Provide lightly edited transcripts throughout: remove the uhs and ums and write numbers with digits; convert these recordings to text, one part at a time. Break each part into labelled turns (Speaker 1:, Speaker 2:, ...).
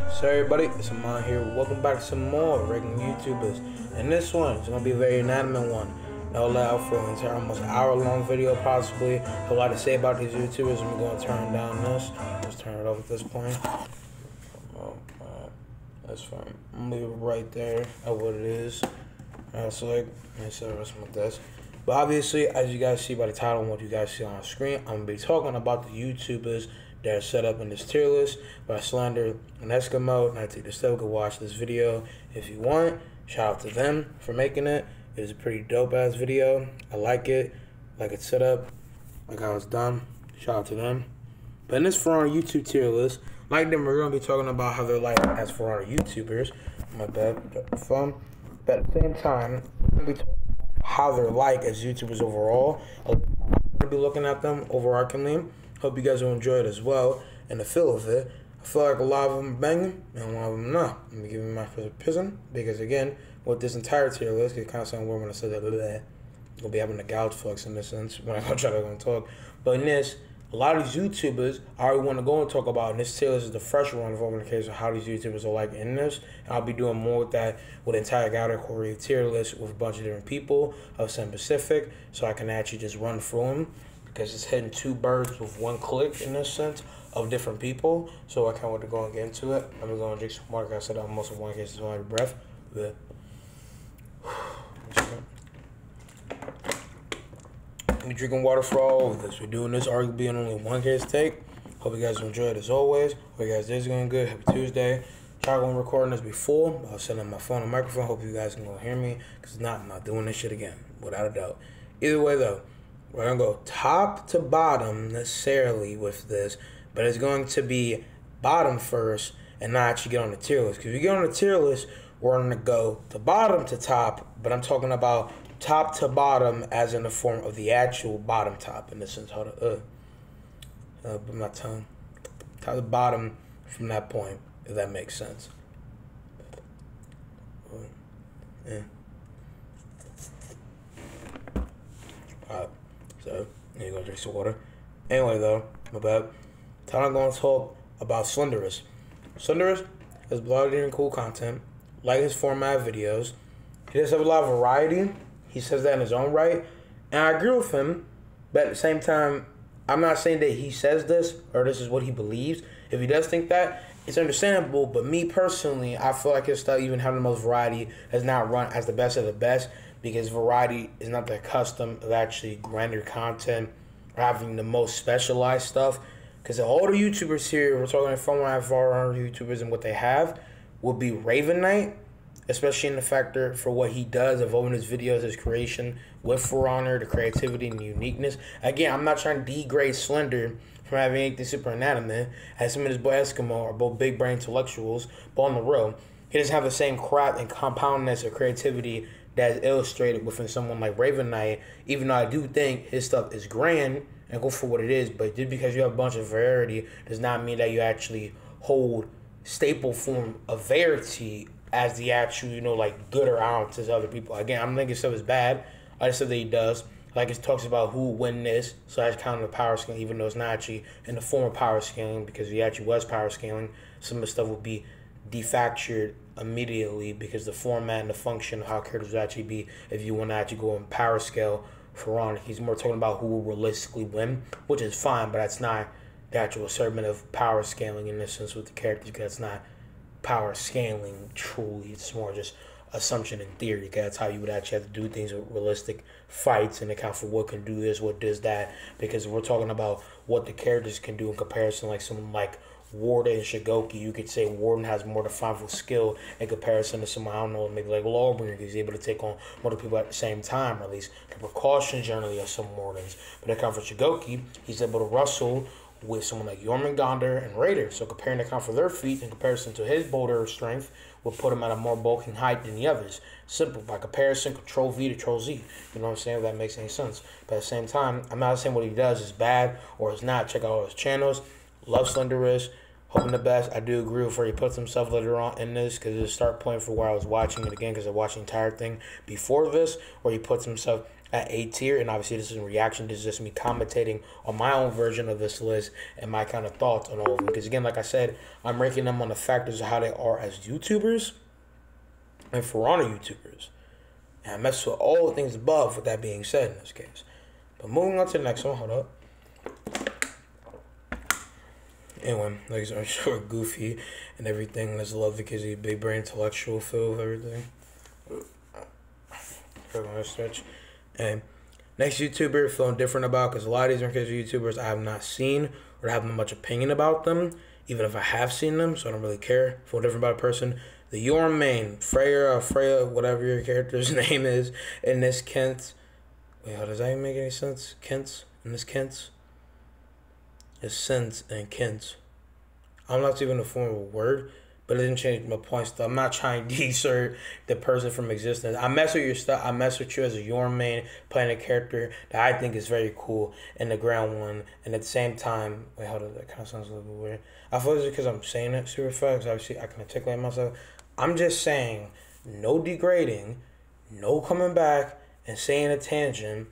Speaker 1: So everybody, it's Amon here. Welcome back to some more regular YouTubers. And this one is going to be a very inanimate one. No loud for an entire almost hour-long video possibly. A lot to say about these YouTubers. I'm going to turn down this. Let's turn it off at this point. That's fine. I'm going to leave it right there at what it is. Select and set the rest of this. But obviously, as you guys see by the title and what you guys see on the screen, I'm going to be talking about the YouTubers that are set up in this tier list by Slender and Eskimo. And I take the step to watch this video if you want. Shout out to them for making it. It is a pretty dope ass video. I like it. Like it's set up. Like how it's done. Shout out to them. But in this For Honor YouTube tier list, like them, we're gonna be talking about how they're like as For Honor YouTubers. My bad. Fun. But at the same time, we're gonna be talking about how they're like as YouTubers overall. I'm gonna be looking at them overarchingly. Hope you guys will enjoy it as well and the feel of it. I feel like a lot of them are banging and a lot of them not. I'm gonna give you my first opinion because again, with this entire tier list, it kind of sounds weird when I say that. You'll be having a gouge flex in this sense when I go try to go and talk. But in this, a lot of these YouTubers I already want to go and talk about. And this tier list is the fresh one in the case of how these YouTubers are like in this. And I'll be doing more with that with the entire category tier list with a bunch of different people of some specific, so I can actually just run through them. Because it's hitting two birds with one click in this sense of different people. So I can't wait to go and get into it. I'm going to drink some water. Like I said, I'm most of one case is on breath. I'm drinking water for all of this. We're doing this arguably in only one case take. Hope you guys enjoy it as always. Hope you guys day's going good. Happy Tuesday. Tried going recording this before. I was setting up my phone and microphone. Hope you guys can go hear me. Because if not, I'm not doing this shit again. Without a doubt. Either way though, we're going to go top to bottom necessarily with this, but it's going to be bottom first and not actually get on the tier list. Because if you get on the tier list, we're going to go to bottom to top, but I'm talking about top to bottom as in the form of the actual bottom top in the sense how to, but my tongue. Top to bottom from that point, if that makes sense. Yeah. Alright. So, there you go, drink some water. Anyway, though, my bad. Time I'm going to talk about Slenderous. Slenderous has a lot of different cool content, like his format videos. He does have a lot of variety. He says that in his own right. And I agree with him, but at the same time, I'm not saying that he says this or this is what he believes. If he does think that, it's understandable, but me personally, I feel like his stuff, even having the most variety, has not run as the best of the best. Because variety is not the custom of actually grander content or having the most specialized stuff. Because all the YouTubers here, we're talking from our YouTubers and what they have, would be Raven Knight, especially in the factor for what he does, evolving his videos, his creation with For Honor, the creativity and the uniqueness. Again, I'm not trying to degrade Slender from having anything super inanimate, as him and his boy Eskimo are both big brain intellectuals, but on the real, he doesn't have the same craft and compoundness or creativity that is illustrated within someone like Raven Knight, even though I do think his stuff is grand and go for what it is, but just because you have a bunch of variety does not mean that you actually hold staple form of verity as the actual, like gooder ounce as other people. Again, I'm thinking stuff is bad. I just said that he does. Like it talks about who would win this, so that's kind of the power scaling, even though it's not actually in the form of power scaling, because if he actually was power scaling, some of the stuff would be defactured immediately because the format and the function of how characters would actually be if you want to actually go in power scale for Honor. He's more talking about who will realistically win, which is fine, but that's not the actual segment of power scaling in this sense with the characters, because that's not power scaling truly. It's more just assumption and theory, because that's how you would actually have to do things with realistic fights and account for what can do this, what does that, because we're talking about what the characters can do in comparison, like someone like Warden and Shigoki. You could say Warden has more definable skill in comparison to someone, I don't know, maybe like Lawbringer. He's able to take on multiple people at the same time, or at least the precautions generally of some Wardens. But account for Shigoki, he's able to wrestle with someone like Jormungandr and Raider. So comparing the account for their feet in comparison to his boulder strength will put him at a more bulking height than the others. Simple. By comparison, Control V to Control Z. You know what I'm saying? If that makes any sense. But at the same time, I'm not saying what he does is bad or is not. Check out all his channels. Love Slenderous. Hoping the best. I do agree with where he puts himself later on in this, because it's a start point for where I was watching it again, because I watched the entire thing before this, where he puts himself at A tier, and obviously this is in reaction. This is just me commentating on my own version of this list and my kind of thoughts on all of them. Because again, like I said, I'm ranking them on the factors of how they are as YouTubers and For Honor YouTubers. And I mess with all the things above with that being said in this case. But moving on to the next one, hold up. Anyway, like I'm sure Goofy and everything. Let's love the kids, big brain, intellectual, feel of everything. Stretch. And next YouTuber, feeling different about, because a lot of these kids YouTubers I have not seen or have much opinion about them, even if I have seen them, so I don't really care. Feel different about a person. The Your Main, Freya, whatever your character's name is, in this Kent. Wait, how does that even make any sense? Kent? In this Kent? It's Sense and Kent. I'm not even a form of a word, but it didn't change my points. I'm not trying to desert the person from existence. I mess with your stuff. I mess with you as a Your Main, playing a character that I think is very cool in the ground one. And at the same time, wait, hold on, that kind of sounds a little bit weird. I feel it's because I'm saying it super fast. Obviously, I can articulate myself. I'm just saying, no degrading, no coming back and saying a tangent.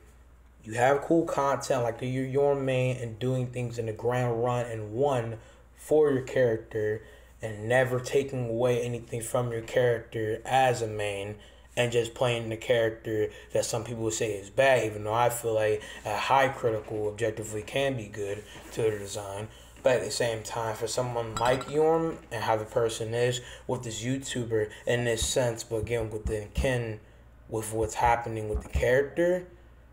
Speaker 1: You have cool content like you're Your Main and doing things in the grand run and one for your character and never taking away anything from your character as a main and just playing the character that some people would say is bad, even though I feel like a high critical objectively can be good to the design. But at the same time, for someone like Yorm and how the person is with this YouTuber in this sense, but again, within kin with what's happening with the character,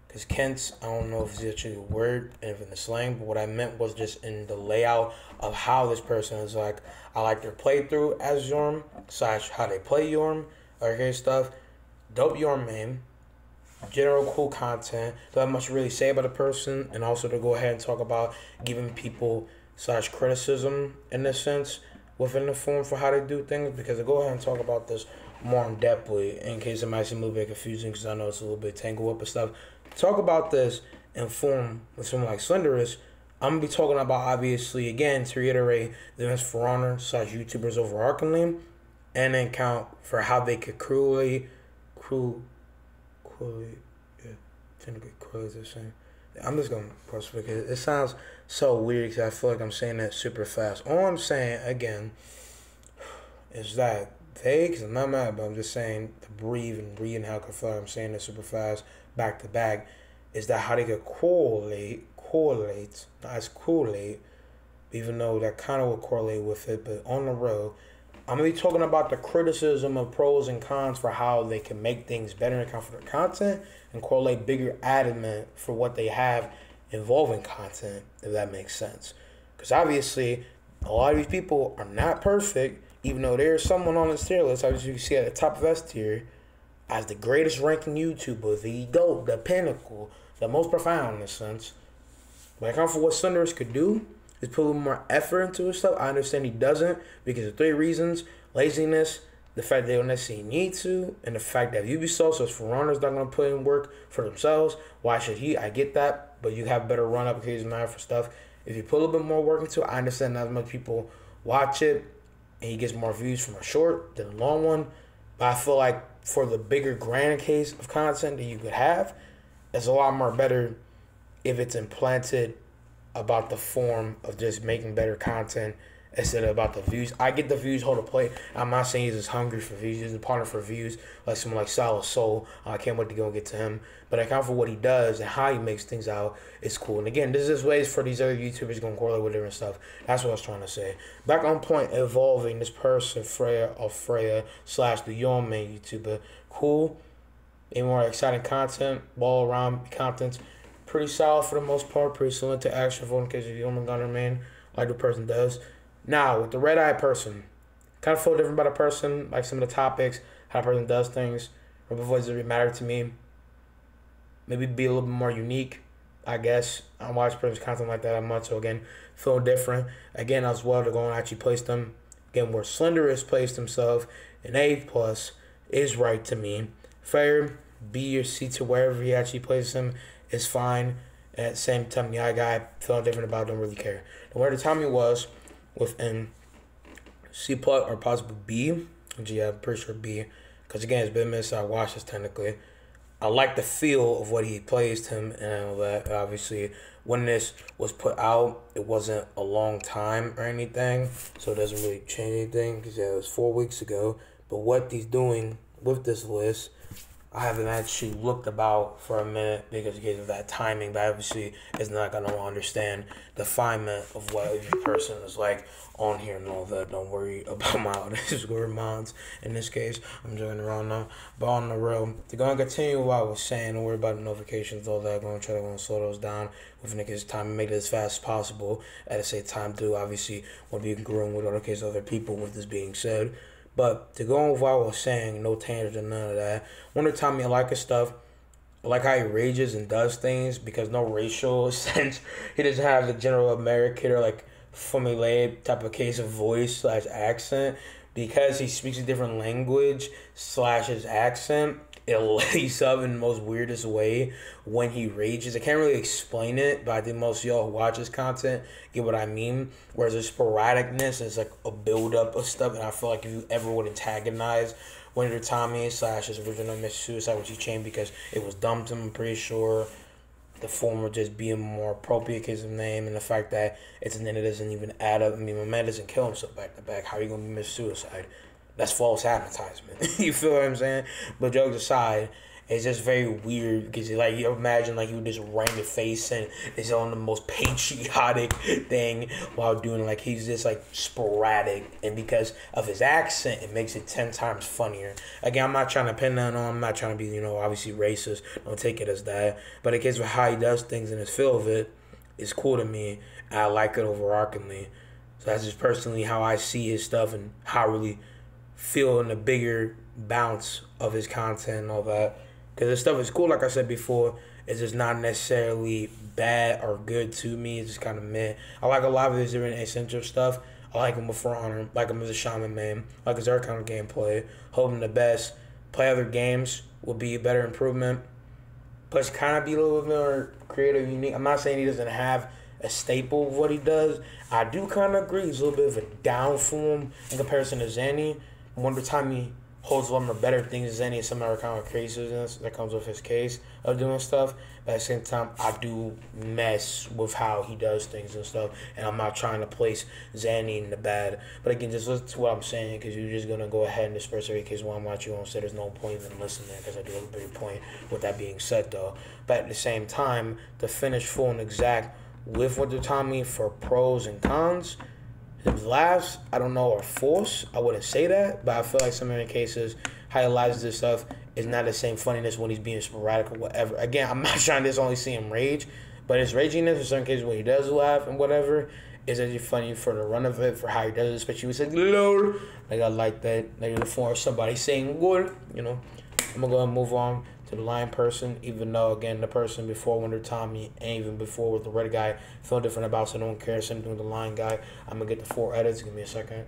Speaker 1: because Kent's, I don't know if it's actually a word and if in the slang, but what I meant was just in the layout of how this person is like. I like their playthrough as Yorm, / how they play Yorm, okay, stuff. Dope Yorm name, general cool content, don't have much to really say about a person, and also to go ahead and talk about giving people / criticism in this sense within the form for how they do things, because I go ahead and talk about this more in depthly in case it might seem a little bit confusing because I know it's a little bit tangled up and stuff. Talk about this in form with someone like Slenderous. I'm gonna be talking about, obviously, again, to reiterate, the For Honor / YouTubers overarchingly, and then count for how they could cruelly, yeah, technically cruelly is the same. I'm just gonna press because it sounds so weird because I feel like I'm saying that super fast. All I'm saying again is that because I'm not mad, but I'm just saying to breathe and how I feel like I'm saying it super fast, back to back, is that how they could correlate, not as correlate, even though that kind of would correlate with it, but on the road, I'm going to be talking about the criticism of pros and cons for how they can make things better and account for their content and correlate bigger adamant for what they have involving content, if that makes sense. Because obviously, a lot of these people are not perfect, even though there's someone on this tier list, as you can see at the top of S tier, as the greatest ranking YouTuber, the GOAT, the pinnacle, the most profound in a sense. When I come for what Slenderous could do, is put a little more effort into his stuff. I understand he doesn't because of 3 reasons: laziness, the fact they don't necessarily need to, and the fact that Ubisoft, so For Honor's not going to put in work for themselves. Why should he? I get that, but you have better run applications now for stuff. If you put a little bit more work into it, I understand not as much people watch it, and he gets more views from a short than a long one. But I feel like for the bigger grand case of content that you could have, it's a lot more better if it's implanted about the form of just making better content instead of about the views. I get the views, hold a plate. I'm not saying he's just hungry for views. He's a partner for views, like someone like Solid Soul. I can't wait to go and get to him. But I count for what he does and how he makes things out. It's cool. And again, this is ways for these other YouTubers going to correlate with different stuff. That's what I was trying to say. Back on point, evolving this person, Freya / the Your Main YouTuber. Cool. Any more exciting content, ball around content. Pretty solid for the most part. Pretty similar to action for in case of Your Main, like the person does. Now, with the red eye person, kind of feel different about a person, like some of the topics, how a person does things, or before it really matter to me. Maybe be a little bit more unique, I guess. I don't watch person's content like that much, so again, feel different. Again, as well, to go and actually place them. Again, where Slenderous placed himself, an A+ is right to me. Fair, B or C to wherever he actually places him is fine. And at the same time, the eye guy, feeling different about, don't really care. And where the Tommy was within C+ or possibly B, which yeah, I'm pretty sure B, because again, it's been missed, so I watched this technically. I like the feel of what he placed him and all that. Obviously, when this was put out, it wasn't a long time or anything, so it doesn't really change anything because it was 4 weeks ago. But what he's doing with this list, I haven't actually looked about for a minute because of that timing, but obviously it's not going to understand the refinement of what every person is like on here and all that. Don't worry about my underscore mods in this case. I'm joking around now. But on the real, to go and continue what I was saying, don't worry about the notifications, all that. I'm going to try to slow those down with niggas' time and make it as fast as possible. At the same time, too, obviously, want to be growing with other people with this being said. But to go on with what I was saying, no tangents and none of that. Wonder Tommy, I like his stuff. I like how he rages and does things because no racial sense. He doesn't have the general American or like formulaic type of case of voice / accent. Because he speaks a different language / his accent, it lays up in the most weirdest way when he rages. I can't really explain it, but I think most of y'all who watch his content get what I mean. Whereas the sporadicness is like a build-up of stuff, and I feel like if you ever would antagonize Wonder Tommy / his original Mr. Suicide, which he changed because it was dumb to him, I'm pretty sure. The former just being more appropriate because of the name and the fact that it's an name that doesn't even add up. I mean, my man doesn't kill himself back to back. How are you going to be Mr. Suicide? That's false advertisement. You feel what I'm saying? But jokes aside, it's just very weird because like you imagine like you would just ram your face and it's on the most patriotic thing while doing like he's just like sporadic, and because of his accent it makes it 10 times funnier. Again, I'm not trying to pin that on, I'm not trying to be, obviously racist, don't take it as that, but it gets with how he does things and his feel of it is cool to me, and I like it overarchingly. So that's just personally how I see his stuff and how I really feel in the bigger bounce of his content and all that. Because his stuff is cool, like I said before. It's just not necessarily bad or good to me. It's just kind of meh. I like a lot of his different eccentric stuff. I like him with For Honor. Like him as a shaman man. Like his other kind of gameplay. Hope him the best. Play other games will be a better improvement. Plus, kind of be a little bit more creative, unique. I'm not saying he doesn't have a staple of what he does. I do kind of agree. He's a little bit of a down form in comparison to Zanny. Wonder Tommy holds one of the better things than any of some other kind of craziness that comes with his case of doing stuff. But at the same time, I do mess with how he does things and stuff. And I'm not trying to place Zanny in the bad. But again, just listen to what I'm saying, because you're just going to go ahead and disperse every case while I'm watching you on. So there's no point in listening, because I do have a big point with that being said, though. But at the same time, to finish full and exact with Wonder Tommy for pros and cons, his laughs, I don't know, are forced. I wouldn't say that, but I feel like some of the cases, how he lies this stuff is not the same funniness when he's being sporadic or whatever. Again, I'm not trying to just only see him rage, but his raginess in certain cases when he does laugh and whatever is actually funny for the run of it, for how he does it, especially when he says, "Lord." Like, I like that. Like, in the form of somebody saying, "Good," I'm going to go and move on to the lion person, even though, again, the person before Wonder Tommy and even before with the red guy feel different about, so no one cares. Same thing with the lion guy. I'm going to get the 4 edits. Give me a second.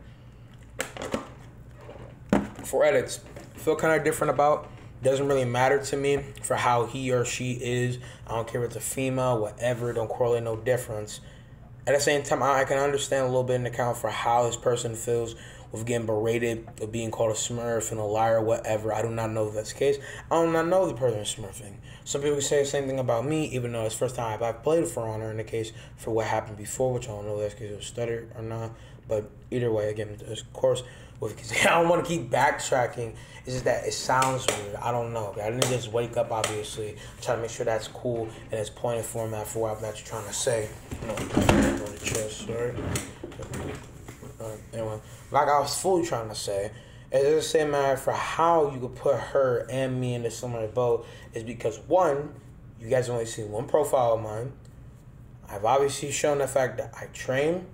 Speaker 1: 4 edits. Feel kind of different about. Doesn't really matter to me for how he or she is. I don't care if it's a female, whatever. Don't correlate no difference. At the same time, I can understand a little bit in account for how this person feels with getting berated, of being called a smurf and a liar, whatever. I do not know if that's the case. I do not know the person is smurfing. Some people say the same thing about me, even though it's the first time I've played For Honor in the case for what happened before, which I don't know if that's because it was stuttered or not. But either way, again, of course, I don't want to keep backtracking. It's just that it sounds weird. I don't know. I didn't just wake up, obviously. Try to make sure that's cool and it's pointed format for what I'm actually trying to say. On the chest, sorry. Anyway, like I was fully trying to say, it's the same matter for how you could put her and me in a similar boat is because, one, you guys only see one profile of mine. I've obviously shown the fact that I train,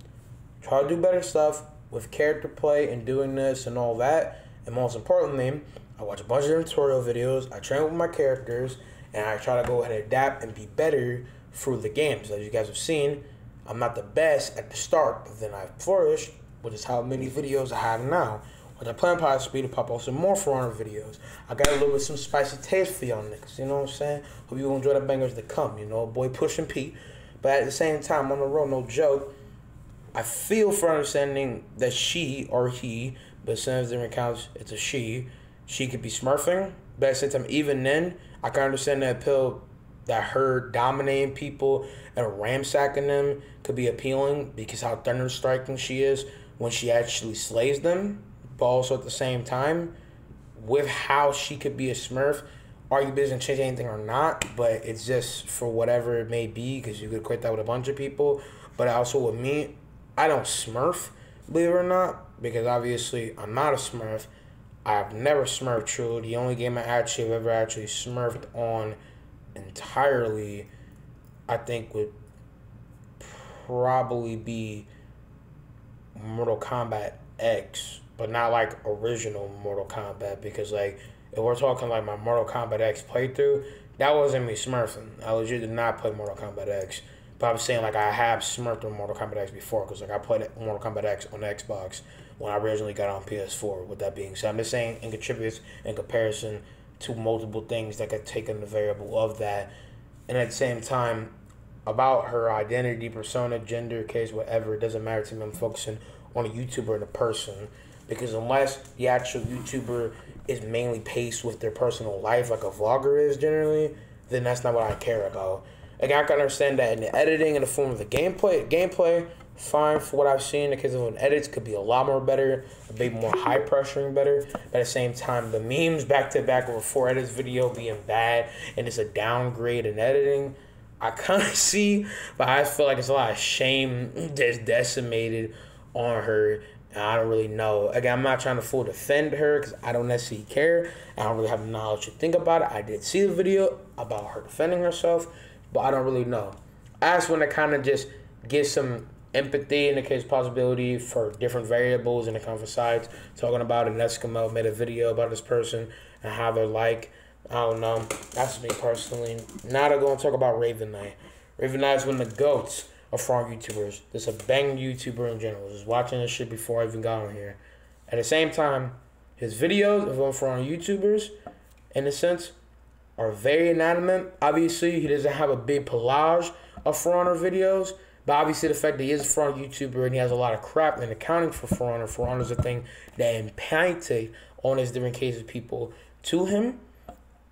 Speaker 1: try to do better stuff with character play and doing this and all that. And most importantly, I watch a bunch of tutorial videos, I train with my characters, and I try to go ahead and adapt and be better through the games. As you guys have seen, I'm not the best at the start, but then I flourished, which is how many videos I have now. Which I plan possibly to pop out some more For Honor videos. I got a little bit some spicy taste for y'all niggas, you know what I'm saying? Hope you enjoy the bangers to come, boy pushing Pete. But at the same time, on the road, no joke, I feel for understanding that she or he, but since different accounts, it's a she could be smurfing. But at the same time, even then, I can understand the appeal that her dominating people and ransacking them could be appealing because how thunder striking she is when she actually slays them, but also at the same time, with how she could be a Smurf, arguably doesn't change anything or not, but it's just for whatever it may be because you could equate that with a bunch of people. But also with me, I don't Smurf, believe it or not, because obviously I'm not a Smurf. I've never Smurfed true. The only game I actually have ever actually Smurfed on entirely, I think, would probably be Mortal Kombat X, but not like original Mortal Kombat, because like if we're talking like my Mortal Kombat X playthrough, that wasn't me smurfing. I legit did not play Mortal Kombat X. But I'm saying like I have smurfed on Mortal Kombat X before, because like I played Mortal Kombat X on Xbox when I originally got on PS4. With that being said, I'm just saying it contributes in comparison to multiple things that could take in the variable of that. And at the same time, about her identity, persona, gender, case, whatever, it doesn't matter to me. I'm focusing on a YouTuber and a person, because unless the actual YouTuber is mainly paced with their personal life like a vlogger is generally, then that's not what I care about. Again, I can understand that in the editing and the form of the gameplay, fine for what I've seen. The case of edits could be a lot more better, a bit more high pressuring better. But at the same time, the memes back to back over 4 edits video being bad and it's a downgrade in editing, I kind of see, but I feel like it's a lot of shame that's decimated on her. And I don't really know. Again, I'm not trying to full defend her because I don't necessarily care. I don't really have the knowledge to think about it. I did see the video about her defending herself, but I don't really know. I just want to kind of just get some empathy in the case possibility for different variables in the conference sides. Talking about it, Eskimo made a video about this person and how they're like. I don't know. That's me personally. Now they're going to talk about Raven Knight. Raven Knight is one of the GOATs of foreign YouTubers. Just a bang YouTuber in general. Just watching this shit before I even got on here. At the same time, his videos of foreign YouTubers, in a sense, are very inanimate. Obviously, he doesn't have a big collage of For Honor videos. But obviously, the fact that he is a foreign YouTuber and he has a lot of crap in accounting for For Honor. For Honor is a thing that impacted on his different cases of people to him,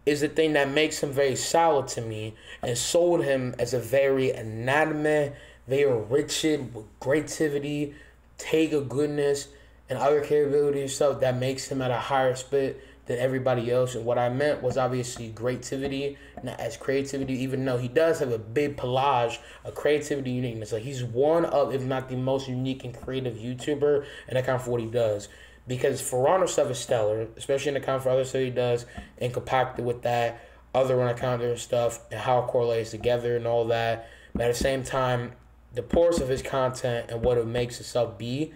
Speaker 1: is the thing that makes him very solid to me and sold him as a very inanimate, very rigid, with creativity, take a goodness, and other capabilities and stuff that makes him at a higher spit than everybody else. And what I meant was obviously creativity, not as creativity, even though he does have a big collage of creativity uniqueness. Like he's one of, if not the most unique and creative YouTuber in account for what he does. Because For Honor stuff is stellar, especially in account for other stuff he does, and compacted with that other on-account and stuff, and how it correlates together and all that. But at the same time, the purpose of his content and what it makes itself be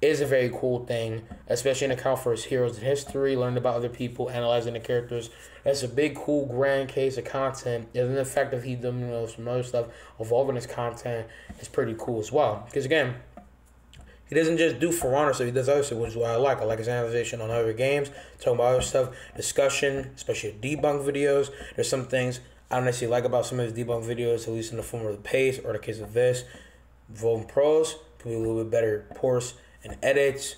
Speaker 1: is a very cool thing, especially in account for his heroes in history, learning about other people, analyzing the characters. That's a big, cool, grand case of content. And the fact that he's doing some other stuff evolving his content is pretty cool as well. Because again, he doesn't just do For Honor stuff, he does other stuff, which is what I like. I like his analyzation on other games, talking about other stuff, discussion, especially debunk videos. There's some things I don't necessarily like about some of his debunk videos, at least in the form of the pace, or the case of this. Voting pros can be a little bit better, course, and edits.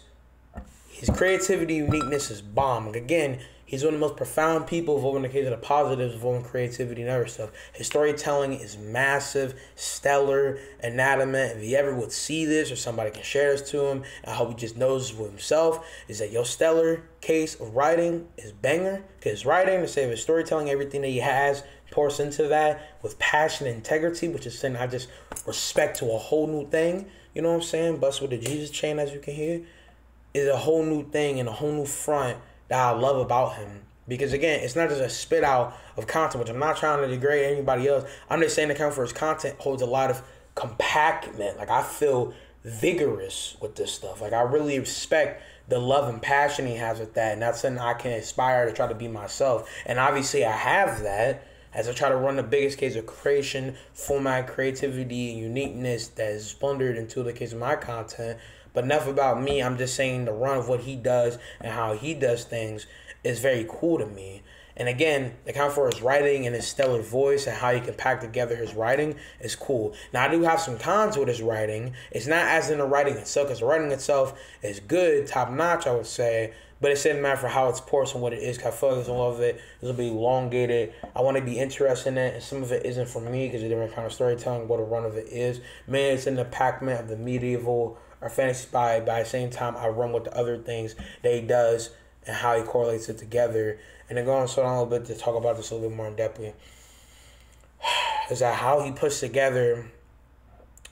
Speaker 1: His creativity, uniqueness is bomb. Like, again, he's one of the most profound people of in the case of the positives of creativity and other stuff. His storytelling is massive, stellar, inanimate. If he ever would see this or somebody can share this to him, I hope he just knows with himself, is that your stellar case of writing is banger. Because his writing, the same as storytelling, everything that he has pours into that with passion and integrity, which is something I just respect to a whole new thing. You know what I'm saying? Bust with the Jesus chain, as you can hear, is a whole new thing and a whole new front that I love about him. Because again, it's not just a spit out of content, which I'm not trying to degrade anybody else. I'm just saying the account for his content holds a lot of compactment. Like I feel vigorous with this stuff. Like I really respect the love and passion he has with that. And that's something I can aspire to try to be myself. And obviously I have that as I try to run the biggest case of creation, format, creativity, and uniqueness that is splendid into the case of my content. But enough about me. I'm just saying the run of what he does and how he does things is very cool to me. And again, the account for his writing and his stellar voice and how he can pack together his writing is cool. Now, I do have some cons with his writing. It's not as in the writing itself, because the writing itself is good, top notch, I would say. But it doesn't matter for how it's porced and what it is. Cause I feel like some of it is gonna be elongated. I want to be interested in it, and some of it isn't for me because a different kind of storytelling. What a run of it is, man, it's in the Pac-Man of the medieval or fantasy spy. But at the same time, I run with the other things that he does and how he correlates it together. And then going so on a little bit to talk about this a little bit more in depthly. Is that how he puts together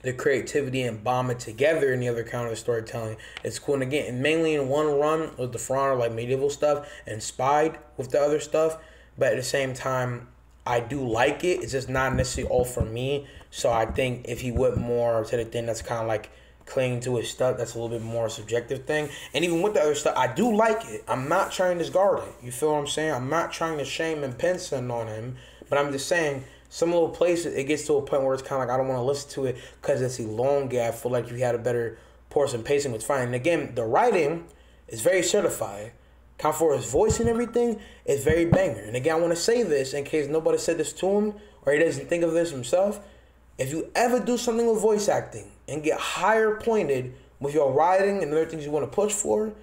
Speaker 1: the creativity and bomb it together in the other kind of storytelling. It's cool. And again, mainly in one run with the front like medieval stuff and spied with the other stuff. But at the same time, I do like it. It's just not necessarily all for me. So I think if he went more to the thing that's kind of like clinging to his stuff, that's a little bit more subjective thing. And even with the other stuff, I do like it. I'm not trying to discard it. You feel what I'm saying? I'm not trying to shame and pin something on him. But I'm just saying, some little places, it gets to a point where it's kind of like, I don't want to listen to it because it's elongated. I feel like if you had a better portion pacing, it's fine. And again, the writing is very certified. Count for his voice and everything is very banger. And again, I want to say this in case nobody said this to him or he doesn't think of this himself. If you ever do something with voice acting and get higher pointed with your writing and other things you want to push for,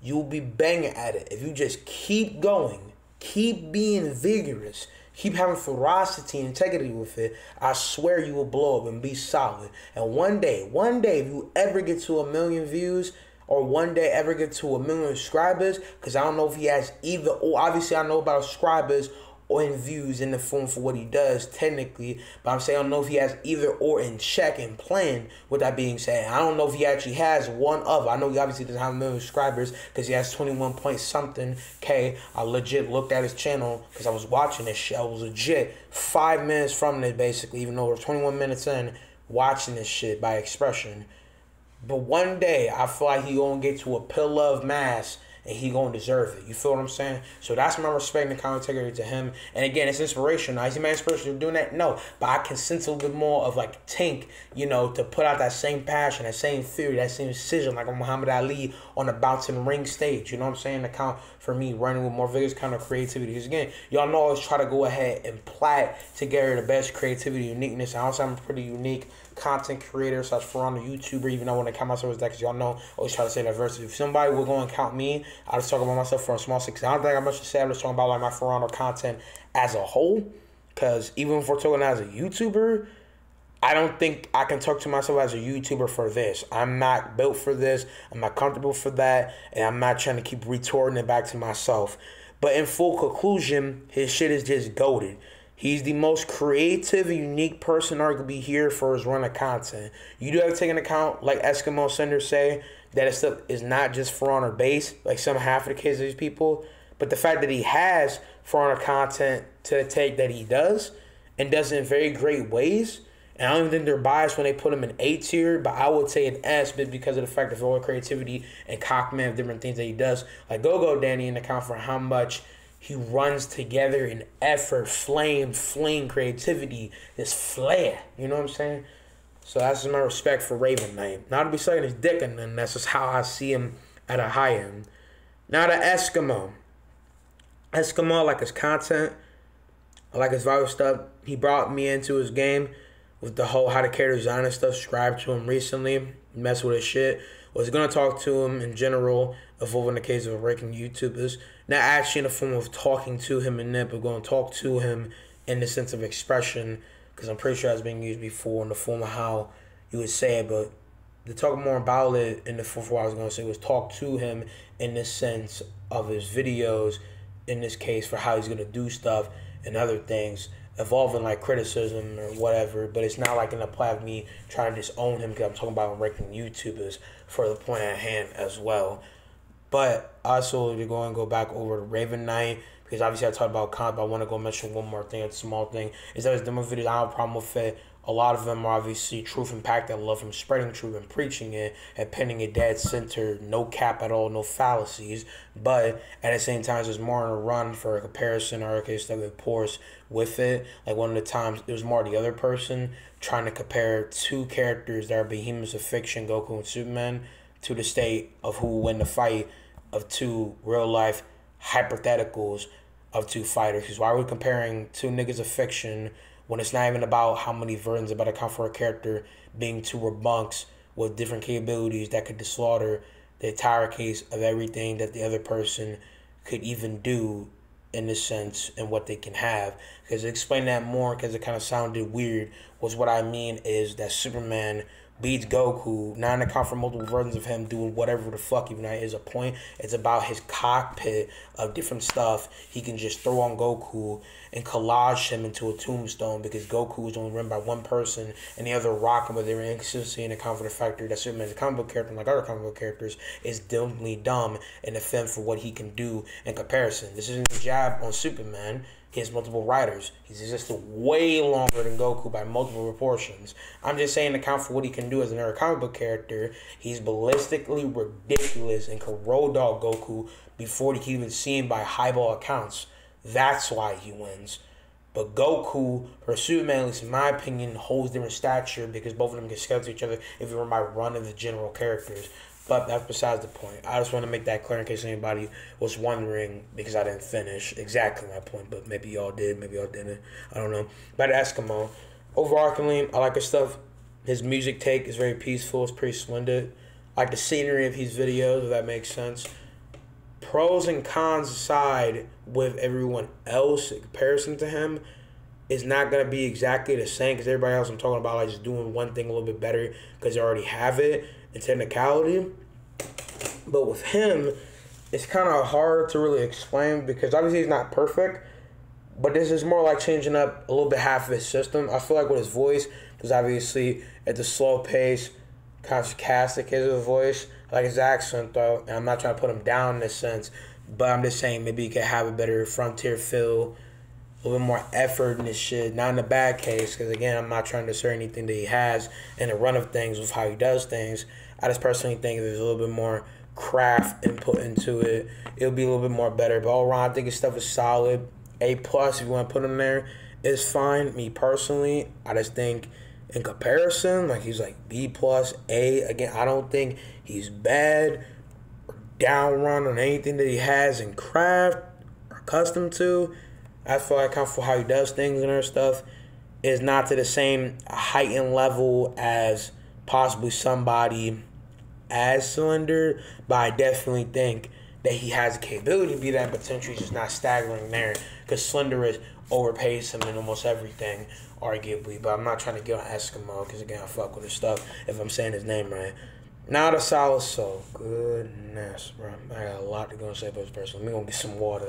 Speaker 1: you'll be banging at it. If you just keep going, keep being vigorous, keep having ferocity and integrity with it, I swear you will blow up and be solid. And one day, if you ever get to 1 million views or one day ever get to 1 million subscribers, because I don't know if he has either or. Obviously, I know about subscribers or in views in the form for what he does technically, but I'm saying I don't know if he has either or in check and plan. With that being said, I don't know if he actually has one of. I know he obviously doesn't have 1 million subscribers because he has 21 point something K. I legit looked at his channel because I was watching this shit. I was legit 5 minutes from this basically, even though we're 21 minutes in watching this shit by expression. But one day I feel like he gonna get to a pillar of mass and he gonna deserve it. You feel what I'm saying? So that's my respect and kind of integrity to him. And again, it's inspirational. Is he my inspiration for doing that? No. But I can sense a little bit more of like Tank, you know, to put out that same passion, that same theory, that same decision, like Muhammad Ali on the bouncing ring stage. You know what I'm saying? To count for me running with more vigorous kind of creativity. Because again, y'all know I always try to go ahead and plat together the best creativity, uniqueness. I also am a pretty unique content creator slash for on the YouTuber, even though I want to count myself as that, because y'all know I always try to say diversity. If somebody would go and count me, I just talk about myself from a small six. I don't think I much to say. I'm just talking about like my for on content as a whole, because even if we're talking as a YouTuber, I don't think I can talk to myself as a YouTuber for this. I'm not built for this. I'm not comfortable for that, and I'm not trying to keep retorting it back to myself. But in full conclusion, his shit is just goated. He's the most creative, unique person arguably here for his run of content. You do have to take into account, like Eskimo Senders say, that his stuff is not just for honor based, like some half of the kids of these people, but the fact that he has for honor content to the take that he does and does it in very great ways. And I don't even think they're biased when they put him in A tier, but I would say an S, but because of the fact of all the creativity and cockman of different things that he does. Like Go Danny in account for how much he runs together in effort, flame, fling, creativity, this flair. You know what I'm saying? So that's my respect for Raven Knight. Not to be sucking his dick, and then that's just how I see him at a high end. Now the Eskimo. Eskimo, I like his content. I like his viral stuff. He brought me into his game with the whole how to character design and stuff. Subscribed to him recently. Mess with his shit. Was going to talk to him in general, evolving the case of ranking YouTubers. Not actually in the form of talking to him and that, but going to talk to him in the sense of expression, because I'm pretty sure that's been used before in the form of how you would say it. But to talk more about it in the form of what I was going to say was talk to him in the sense of his videos, in this case, for how he's going to do stuff and other things, evolving like criticism or whatever. But it's not like in the play of me trying to disown him, because I'm talking about ranking YouTubers for the point at hand as well. But also to go back over to Raven Knight, because obviously I talked about content, but I want to go mention one more thing, a small thing, is that his demo videos, I have a problem with it. A lot of them are obviously truth impact. I love him spreading truth and preaching it and pinning it dead center, no cap at all, no fallacies. But at the same time, there's more on a run for a comparison or a case that with Porce with it. Like one of the times, it was more the other person trying to compare two characters that are behemoths of fiction, Goku and Superman, to the state of who will win the fight of two real life hypotheticals of two fighters. Because why are we comparing two niggas of fiction when it's not even about how many versions about account for a character being two rebunks with different capabilities that could slaughter the entire case of everything that the other person could even do in this sense and what they can have. Because to explain that more, because it kind of sounded weird, was what I mean is that Superman beats Goku, not an account for multiple versions of him doing whatever the fuck, even that is a point. It's about his cockpit of different stuff he can just throw on Goku and collage him into a tombstone, because Goku is only run by one person and the other rock him with their inconsistency and account for the factor that Superman is a comic book character, like other comic book characters, is dumbly dumb in the film for what he can do in comparison. This isn't a jab on Superman. He has multiple writers. He's existed way longer than Goku by multiple proportions. I'm just saying, account for what he can do as another comic book character. He's ballistically ridiculous and can road dog Goku before he can even see him by highball accounts. That's why he wins. But Goku, or Superman, at least in my opinion, holds different stature because both of them can scale to each other if you were my run of the general characters. But that's besides the point. I just want to make that clear in case anybody was wondering, because I didn't finish exactly my point, but maybe y'all did, maybe y'all didn't. I don't know. But Eskimo, overarchingly, I like his stuff. His music take is very peaceful. It's pretty splendid. I like the scenery of his videos, if that makes sense. Pros and cons aside, with everyone else in comparison to him, it's not going to be exactly the same, because everybody else I'm talking about like just doing one thing a little bit better because they already have it in technicality. But with him, it's kind of hard to really explain because obviously he's not perfect, but this is more like changing up a little bit half of his system. I feel like with his voice, because obviously at the slow pace, kind of sarcastic is his voice. I like his accent though, and I'm not trying to put him down in this sense, but I'm just saying maybe he could have a better frontier feel, a little bit more effort in this shit. Not in a bad case, because again, I'm not trying to assert anything that he has in the run of things with how he does things. I just personally think if there's a little bit more craft input into it, it'll be a little bit more better. But all around, I think his stuff is solid. A plus, if you want to put him there, is fine. Me personally, I just think in comparison, like he's like B plus, A. Again, I don't think he's bad or down run on anything that he has in craft or accustomed to. I feel like for how he does things and other stuff is not to the same heightened level as possibly somebody as Cylinder, but I definitely think that he has the capability to be that, potentially just not staggering there, because Slender is overpays him in almost everything, arguably. But I'm not trying to get on Eskimo, because again, I fuck with his stuff, if I'm saying his name right. Now the Solid Soul. Goodness, bro. I got a lot to go and say about this person. Let me go get some water.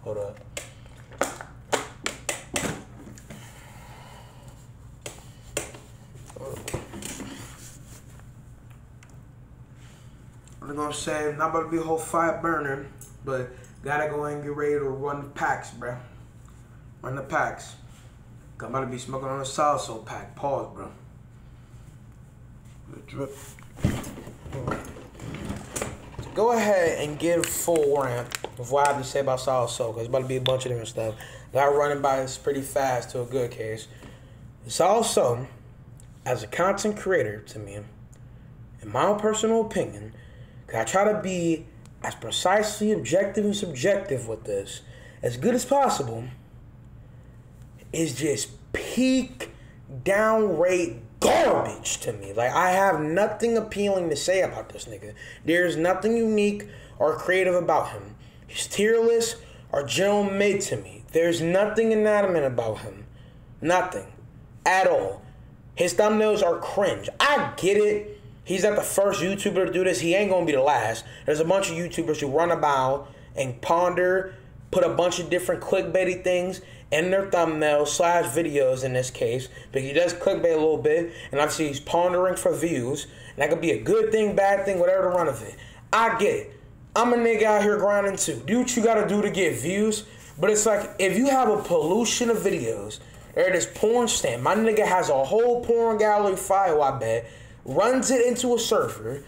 Speaker 1: Hold up. I'm gonna say, not about to be a whole fire burner, but gotta go and get ready to run the packs, bro. Run the packs. I'm about to be smoking on a Solid Soul pack. Pause, bro. Drip. Go ahead and give full rant of what I have to say about Solid Soul, because it's about to be a bunch of different stuff. Got running by this pretty fast to a good case. Solid Soul, as a content creator to me, in my own personal opinion, I try to be as precisely objective and subjective with this, as good as possible, is just peak downright garbage to me. Like, I have nothing appealing to say about this nigga. There's nothing unique or creative about him. His tier lists are general mid to me. There's nothing inanimate about him. Nothing. At all. His thumbnails are cringe. I get it. He's not the first YouTuber to do this. He ain't going to be the last. There's a bunch of YouTubers who run about and ponder, put a bunch of different clickbaity things in their thumbnails / videos in this case. But he does clickbait a little bit. And obviously he's pondering for views. And that could be a good thing, bad thing, whatever the run of it. I get it. I'm a nigga out here grinding too. Do what you got to do to get views. But it's like, if you have a pollution of videos, or this porn stamp, my nigga has a whole porn gallery file, I bet, runs it into a server,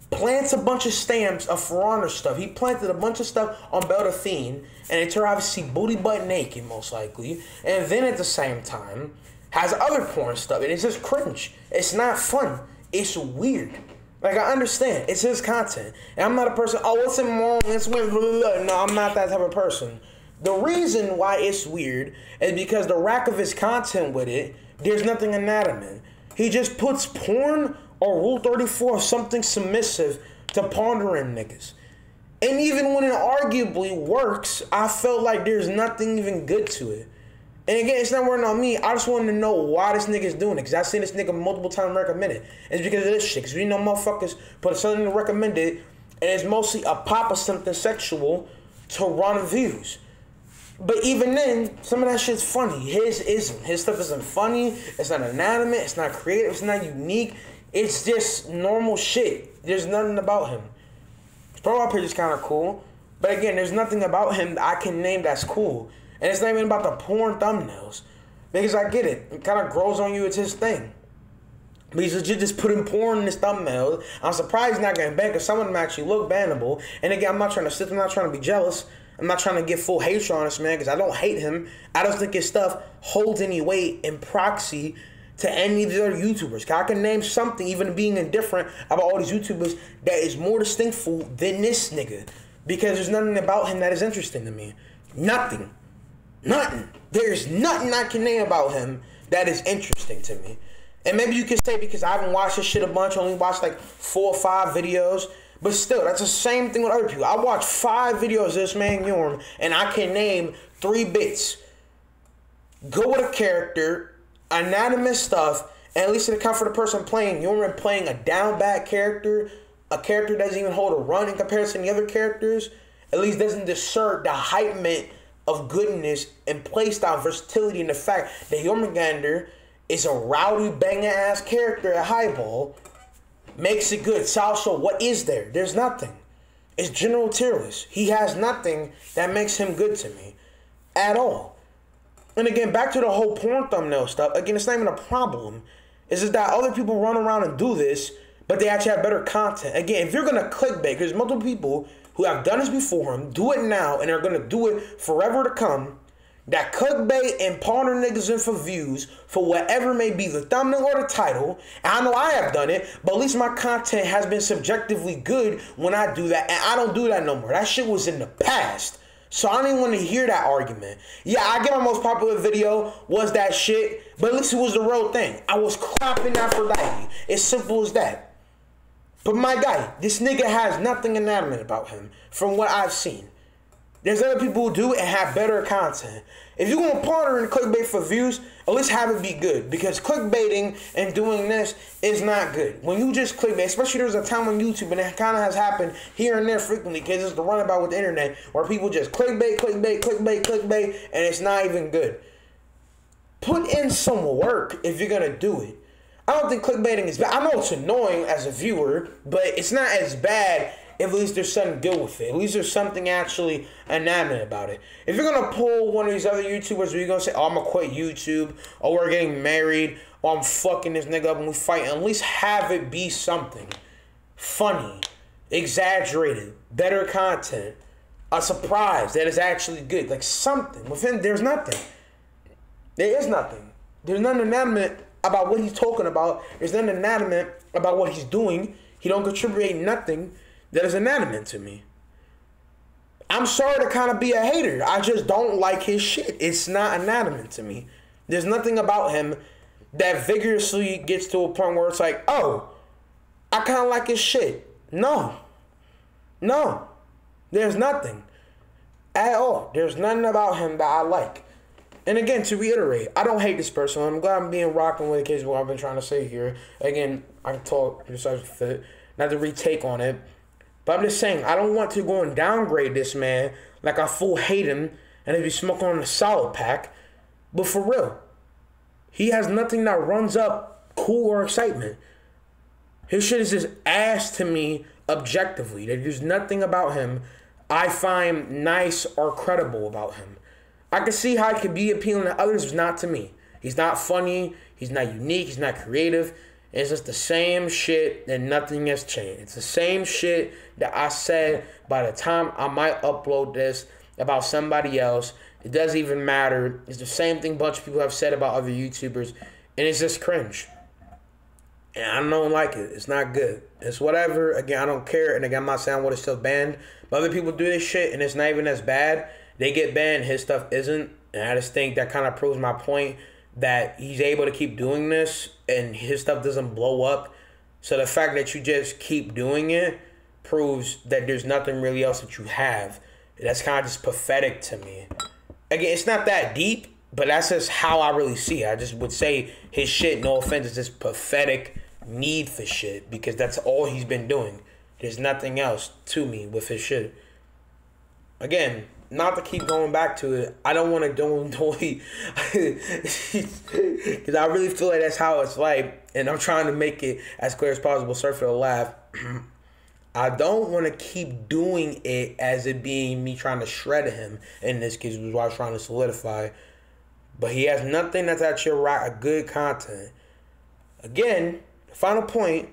Speaker 1: plants a bunch of stamps of For Honor stuff. He planted a bunch of stuff on Beldathine, and it turned obviously booty butt naked, most likely. And then at the same time, has other porn stuff. And it's just cringe. It's not fun. It's weird. Like, I understand. It's his content. And I'm not a person, oh, what's in wrong? It's weird. Blah, blah, blah. No, I'm not that type of person. The reason why it's weird is because the rack of his content with it, there's nothing inanimate. He just puts porn or Rule 34 of something submissive to pondering niggas. And even when it arguably works, I felt like there's nothing even good to it. And again, it's not working on me. I just wanted to know why this nigga's doing it. Because I've seen this nigga multiple times recommend it. It's because of this shit. Because we know motherfuckers put something to recommend it, and it's mostly a pop of something sexual to run views. But even then, some of that shit's funny. His isn't. His stuff isn't funny. It's not animate. It's not creative. It's not unique. It's just normal shit. There's nothing about him. His profile picture is kind of cool. But again, there's nothing about him that I can name that's cool. And it's not even about the porn thumbnails. Because I get it. It kind of grows on you. It's his thing. But he's legit just putting porn in his thumbnails. I'm surprised he's not getting banned because some of them actually look bannable. And again, I'm not trying to be jealous. I'm not trying to get full hatred on this man because I don't hate him. I don't think his stuff holds any weight in proxy to any of the other YouTubers. Cause I can name something, even being indifferent about all these YouTubers, that is more distinctful than this nigga. Because there's nothing about him that is interesting to me. Nothing. Nothing. There's nothing I can name about him that is interesting to me. And maybe you could say because I haven't watched this shit a bunch, only watched like 4 or 5 videos. But still, that's the same thing with other people. I watched 5 videos of this man Yorm, and I can name 3 bits. Go with a character, anonymous stuff, and at least to account for the person playing Yorm playing a down bad character, a character that doesn't even hold a run in comparison to the other characters, at least doesn't discern the hypement of goodness and playstyle versatility and the fact that Jormungandr is a rowdy banging ass character at highball makes it good. So also, what is there? There's nothing. It's general tier list. He has nothing that makes him good to me at all. And again, back to the whole porn thumbnail stuff. Again, it's not even a problem. It's just that other people run around and do this, but they actually have better content. Again, if you're gonna clickbait, there's multiple people who have done this before him, do it now, and are gonna do it forever to come, that clickbait and ponder niggas in for views for whatever may be the thumbnail or the title. And I know I have done it, but at least my content has been subjectively good when I do that, and I don't do that no more. That shit was in the past. So I don't even want to hear that argument. Yeah, I get my most popular video was that shit, but at least it was the real thing. I was clapping Aphrodite. It's simple as that. But my guy, this nigga has nothing inanimate about him from what I've seen. There's other people who do and have better content. If you're going to partner in clickbait for views, at least have it be good. Because clickbaiting and doing this is not good. When you just clickbait, especially there's a time on YouTube, and it kind of has happened here and there frequently, because it's the runabout with the internet, where people just clickbait, and it's not even good. Put in some work if you're going to do it. I don't think clickbaiting is bad. I know it's annoying as a viewer, but it's not as bad if at least there's something good with it. At least there's something actually inanimate about it. If you're going to pull one of these other YouTubers where you're going to say, oh, I'm going to quit YouTube, or we're getting married, or I'm fucking this nigga up and we fight, at least have it be something funny, exaggerated, better content, a surprise that is actually good. Like something. Within, there's nothing. There is nothing. There's nothing inanimate about what he's talking about. There's nothing inanimate about what he's doing. He don't contribute nothing that is inanimate to me. I'm sorry to kind of be a hater. I just don't like his shit. It's not inanimate to me. There's nothing about him that vigorously gets to a point where it's like, oh, I kind of like his shit. No. There's nothing at all. There's nothing about him that I like. And again, to reiterate, I don't hate this person. I'm glad I'm being rocking with it, because what I've been trying to say here. Again, I can talk just as fit, not to retake on it. But I'm just saying, I don't want to go and downgrade this man like I full hate him and if he's smoking on a solid pack. But for real, he has nothing that runs up cool or excitement. His shit is just ass to me objectively. There's nothing about him I find nice or credible about him. I can see how it could be appealing to others, but not to me. He's not funny. He's not unique. He's not creative. It's just the same shit and nothing has changed. It's the same shit that I said by the time I might upload this about somebody else. It doesn't even matter. It's the same thing a bunch of people have said about other YouTubers. And it's just cringe. And I don't like it. It's not good. It's whatever. Again, I don't care. And again, I'm not saying I want to still banned. But other people do this shit and it's not even as bad. They get banned. His stuff isn't. And I just think that kind of proves my point that he's able to keep doing this and his stuff doesn't blow up. So the fact that you just keep doing it proves that there's nothing really else that you have. That's kind of just pathetic to me. Again, it's not that deep, but that's just how I really see it. I just would say his shit, no offense, is this pathetic need for shit because that's all he's been doing. There's nothing else to me with his shit. Again, not to keep going back to it, I don't want to do because I really feel like that's how it's like, and I'm trying to make it as clear as possible. Sorry for the laugh. I don't want to keep doing it as it being me trying to shred him in this case, which is why I was trying to solidify. But he has nothing that's actually a good content. Again, the final point,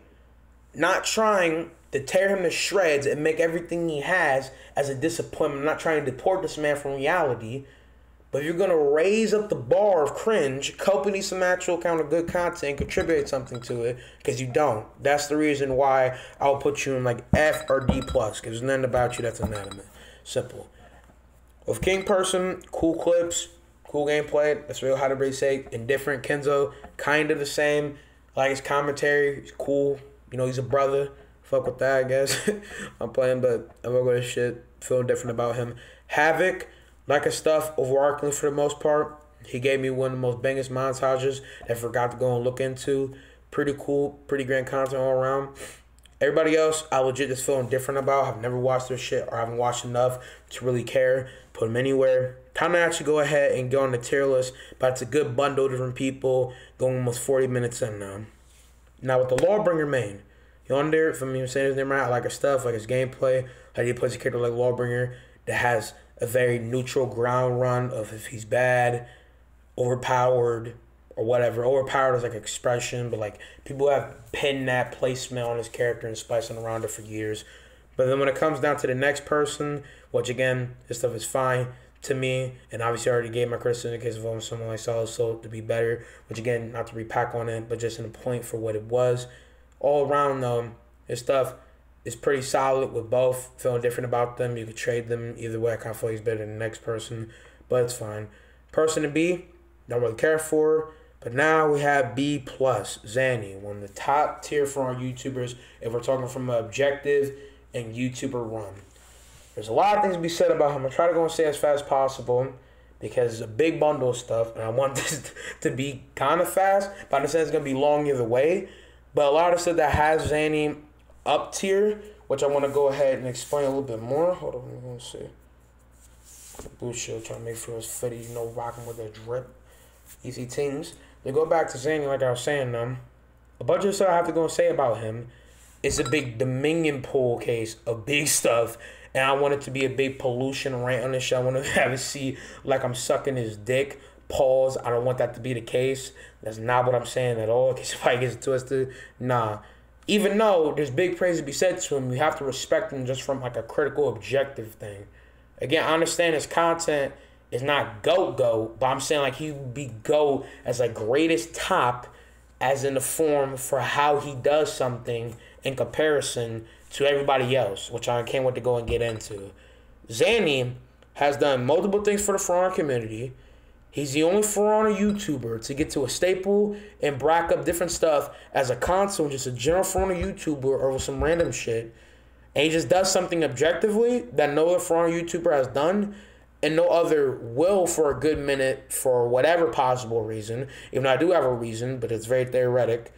Speaker 1: not trying to tear him to shreds and make everything he has as a disappointment. I'm not trying to deport this man from reality. But if you're going to raise up the bar of cringe, accompany some actual kind of good content, contribute something to it, because you don't. That's the reason why I'll put you in like F or D+, because there's nothing about you that's inanimate. Simple. With King Person, cool clips, cool gameplay. That's real how to say. Indifferent Kenzo, kind of the same. Like his commentary, he's cool. You know, he's a brother. Fuck with that, I guess. I'm playing, but I'm gonna go to shit. Feeling different about him. Havoc, like his stuff, overarchingly for the most part. He gave me one of the most bangest montages that I forgot to go and look into. Pretty cool, pretty grand content all around. Everybody else, I legit just feeling different about. I've never watched their shit or haven't watched enough to really care. Put them anywhere. Time to actually go ahead and go on the tier list, but it's a good bundle of different people. Going almost 40 minutes in now. Now with the Lawbringer main, you on there, for me, I'm saying his name right, I like his stuff, like his gameplay, like he plays a character like Lawbringer that has a very neutral ground run of if he's bad, overpowered, or whatever. Overpowered is like expression, but like people have pinned that placement on his character and spicing around it for years. But then when it comes down to the next person, which again, this stuff is fine to me, and obviously I already gave my criticism in case of someone like Solid Soul to be better, which again, not to repack on it, but just in a point for what it was. All around though, his stuff is pretty solid with both. Feeling different about them. You could trade them either way. I kind of feel like he's better than the next person, but it's fine. Person to B, don't really care for. But now we have B+, Zanny, one of the top tier for our YouTubers if we're talking from an objective and YouTuber run. There's a lot of things to be said about him. I try to go and say as fast as possible because it's a big bundle of stuff, and I want this to be kind of fast, but I understand it's going to be long either way. But a lot of stuff that has Zanny up tier, which I want to go ahead and explain a little bit more. Hold on, I'm going to see. Blue shield, trying to make sure it's fitted, you know, rocking with a drip. Easy teams. To go back to Zanny, like I was saying, a bunch of stuff I have to go and say about him. It's a big Dominion pool case of big stuff, and I want it to be a big pollution rant on this show. I want to have it see like I'm sucking his dick. Pause. I don't want that to be the case. That's not what I'm saying at all. In case somebody gets it twisted. Nah. Even though there's big praise to be said to him, you have to respect him just from like a critical objective thing. Again, I understand his content is not GOAT, but I'm saying like he would be GOAT as like greatest top as in the form for how he does something in comparison to everybody else, which I can't wait to go and get into. Zanny has done multiple things for the For Honor community. He's the only For Honor YouTuber to get to a staple and brack up different stuff as a console, just a general For Honor YouTuber or some random shit. And he just does something objectively that no other For Honor YouTuber has done and no other will for a good minute for whatever possible reason. Even though I do have a reason, but it's very theoretic.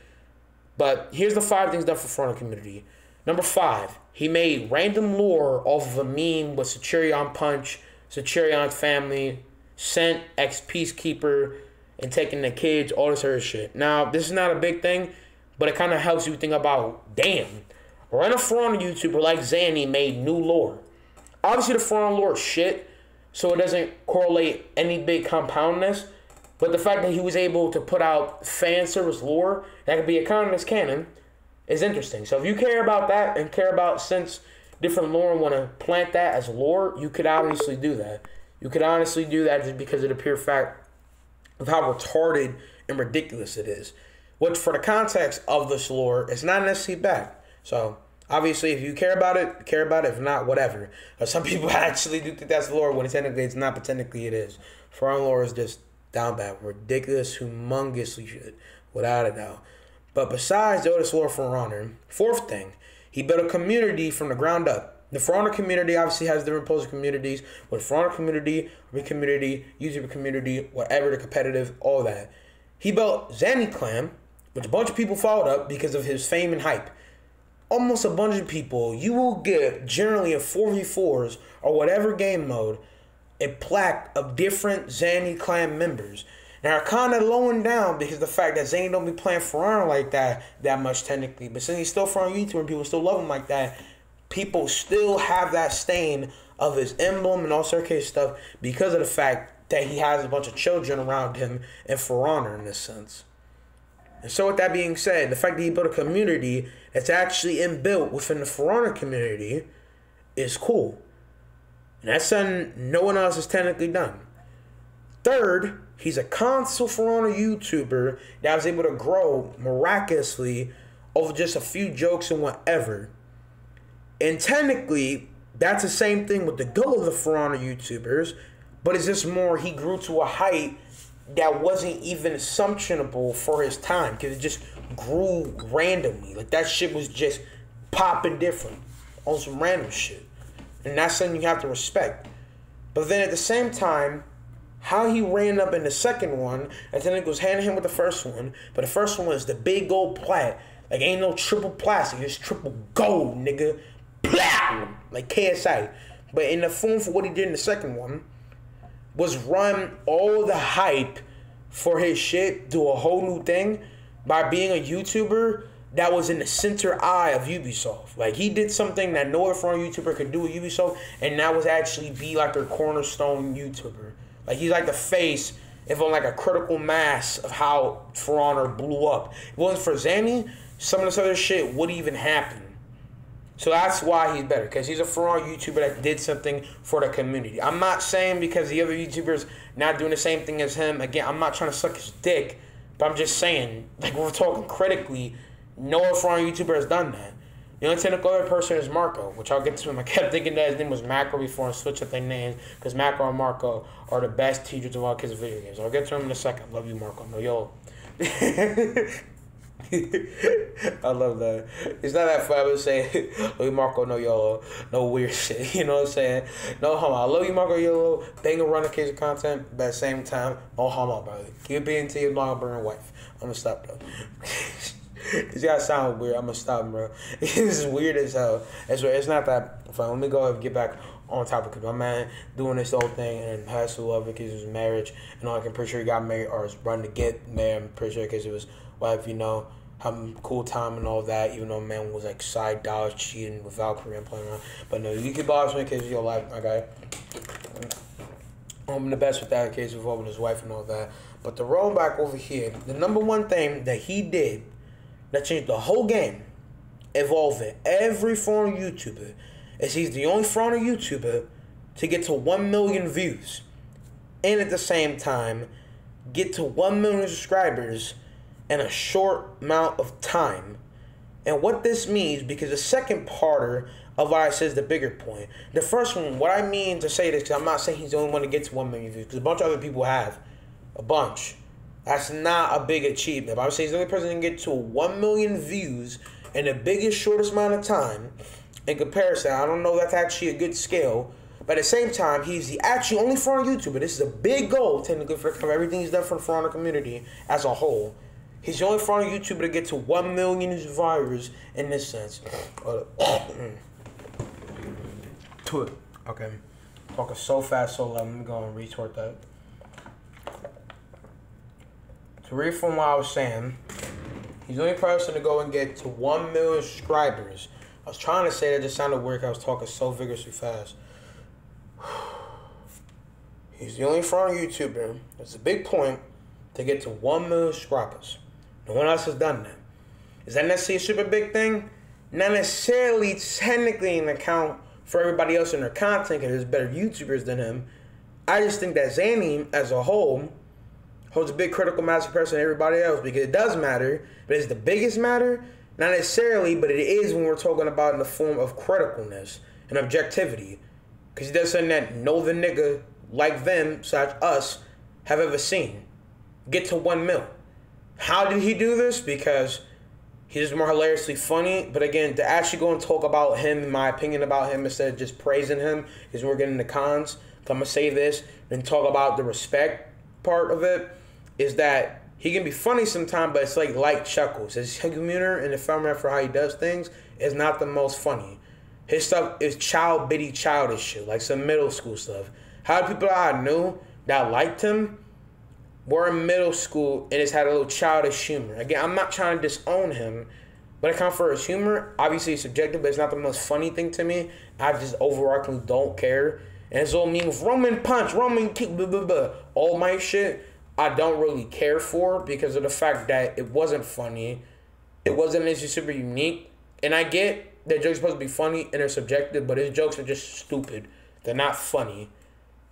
Speaker 1: But here's the 5 things done for For Honor community. Number 5, he made random lore off of a meme with Centurion Punch, Centurion's family, Sent, ex-Peacekeeper, and taking the kids, all this other shit. Now, this is not a big thing, but it kind of helps you think about, damn, run a For Honor YouTuber like Zanny made new lore. Obviously, the For Honor lore is shit, so it doesn't correlate any big compoundness, but the fact that he was able to put out fan service lore that could be economist canon is interesting. So if you care about that and care about since different lore and want to plant that as lore, you could obviously do that. You could honestly do that just because of the pure fact of how retarded and ridiculous it is. Which, for the context of this lore, it's not necessarily bad. So, obviously, if you care about it, care about it. If not, whatever. Some people actually do think that's lore when technically it's not, but technically it is. For our lore is just down bad. Ridiculous, humongously shit. Without a doubt. But besides the Otis lore For Honor, 4th thing, He built a community from the ground up. The For Honor community obviously has different poster communities. With For Honor community, YouTuber community, whatever, the competitive, all that. He built Zanny Clan, which a bunch of people followed up because of his fame and hype. Almost a bunch of people. You will get, generally in 4v4s or whatever game mode, a plaque of different Zanny Clan members. Now, they're kind of lowing down because of the fact that Zanny don't be playing For Honor like that much technically. But since he's still For Honor YouTuber and people still love him like that, people still have that stain of his emblem and all sorts of stuff because of the fact that he has a bunch of children around him and For Honor in this sense. And so with that being said, the fact that he built a community that's actually inbuilt within the For Honor community is cool. And that's something no one else has technically done. Third, he's a console For Honor YouTuber that was able to grow miraculously over just a few jokes and whatever. And technically, that's the same thing with the goal of the For Honor YouTubers, but it's just more he grew to a height that wasn't even assumptionable for his time because it just grew randomly. Like that shit was just popping different on some random shit. And that's something you have to respect. But then at the same time, how he ran up in the second one, I think it was hand in hand with the first one. But the first one was the big gold plat. Like ain't no triple plastic, it's triple gold, nigga. Blah! Like KSI. But in the form for what he did in the second one was run all the hype for his shit, do a whole new thing by being a YouTuber that was in the center eye of Ubisoft. Like he did something that no other For Honor YouTuber could do with Ubisoft, and that was actually be like their cornerstone YouTuber. Like he's like the face, if on like a critical mass of how For Honor blew up. If it wasn't for Zanny, some of this other shit wouldn't even happen. So that's why he's better, because he's a For Honor YouTuber that did something for the community. I'm not saying because the other YouTubers not doing the same thing as him. Again, I'm not trying to suck his dick, but I'm just saying, like we're talking critically, no other For Honor YouTuber has done that. The only technical other person is Marco, which I'll get to him. I kept thinking that his name was Macro before I switched up their names, because Macro and Marco are the best teachers of all kids of video games. I'll get to him in a second. Love you, Marco. No, yo. I love that. It's not that fun to say, love you, Marco, no YOLO, no weird shit. You know what I'm saying? No homo. I love you, Marco, YOLO. Banger running kids of content, but at the same time, no homo, brother. Keep being to your long burning wife. I'm gonna stop though. This gotta sound weird. I'm gonna stop, bro. This is weird as hell. It's not that fun. Let me go and get back on topic, because my man doing this whole thing and has to love it because it was marriage and all. I'm pretty sure he got married or is running to get married. I'm pretty sure because it was wife, you know, having a cool time and all that, even though man was like side dollars cheating with Valkyrie and playing around. But no, you keep bothering me because of your life, okay? I'm the best with that case involving his wife and all that. But the roll back over here, the number one thing that he did that changed the whole game, evolving every For Honor YouTuber, is he's the only For Honor YouTuber to get to 1 million views. And at the same time, get to 1 million subscribers in a short amount of time. And what this means, because the second parter of what I said is the bigger point. The first one, what I mean to say this, because I'm not saying he's the only one to get to 1 million views, because a bunch of other people have. A bunch. That's not a big achievement. But I'm saying he's the only person that can get to 1 million views in the biggest, shortest amount of time. In comparison, I don't know that's actually a good scale. But at the same time, he's the actually only For Honor YouTuber. This is a big goal, technically, for everything he's done for the For Honor community as a whole. He's the only For Honor YouTuber to get to 1 million survivors in this sense. Okay. Talking so fast, so loud. Let me go and retort that. To read from what I was saying, he's the only person to go and get to 1 million subscribers. I was trying to say that, just sounded weird because I was talking so vigorously fast. He's the only For Honor YouTuber, that's a big point, to get to 1 million subscribers. No one else has done that. Is that necessarily a super big thing? Not necessarily technically an account for everybody else in their content, because there's better YouTubers than him. I just think that Zanny, as a whole, holds a big critical mass comparison to everybody else, because it does matter, but it's the biggest matter? Not necessarily, but it is when we're talking about in the form of criticalness and objectivity. Because he does something that no other nigga like them, such us, have ever seen. Get to 1 mil. How did he do this? Because He's just more hilariously funny. But again, to actually go and talk about him, my opinion about him, instead of just praising him, because we're getting the cons. So I'm going to say this and talk about the respect part of it, is that he can be funny sometimes, but it's like light chuckles. His humor and the format for how he does things is not the most funny. His stuff is childish shit, like some middle school stuff. How the people that I knew that liked him were in middle school and just had a little childish humor. Again, I'm not trying to disown him, but I count for his humor. Obviously, it's subjective, but it's not the most funny thing to me. I just overarchingly don't care. And his old meme of Roman punch, Roman kick, blah, blah, blah. All my shit, I don't really care for because of the fact that it wasn't funny. It wasn't necessarily super unique. And I get that jokes are supposed to be funny and they're subjective, but his jokes are just stupid. They're not funny.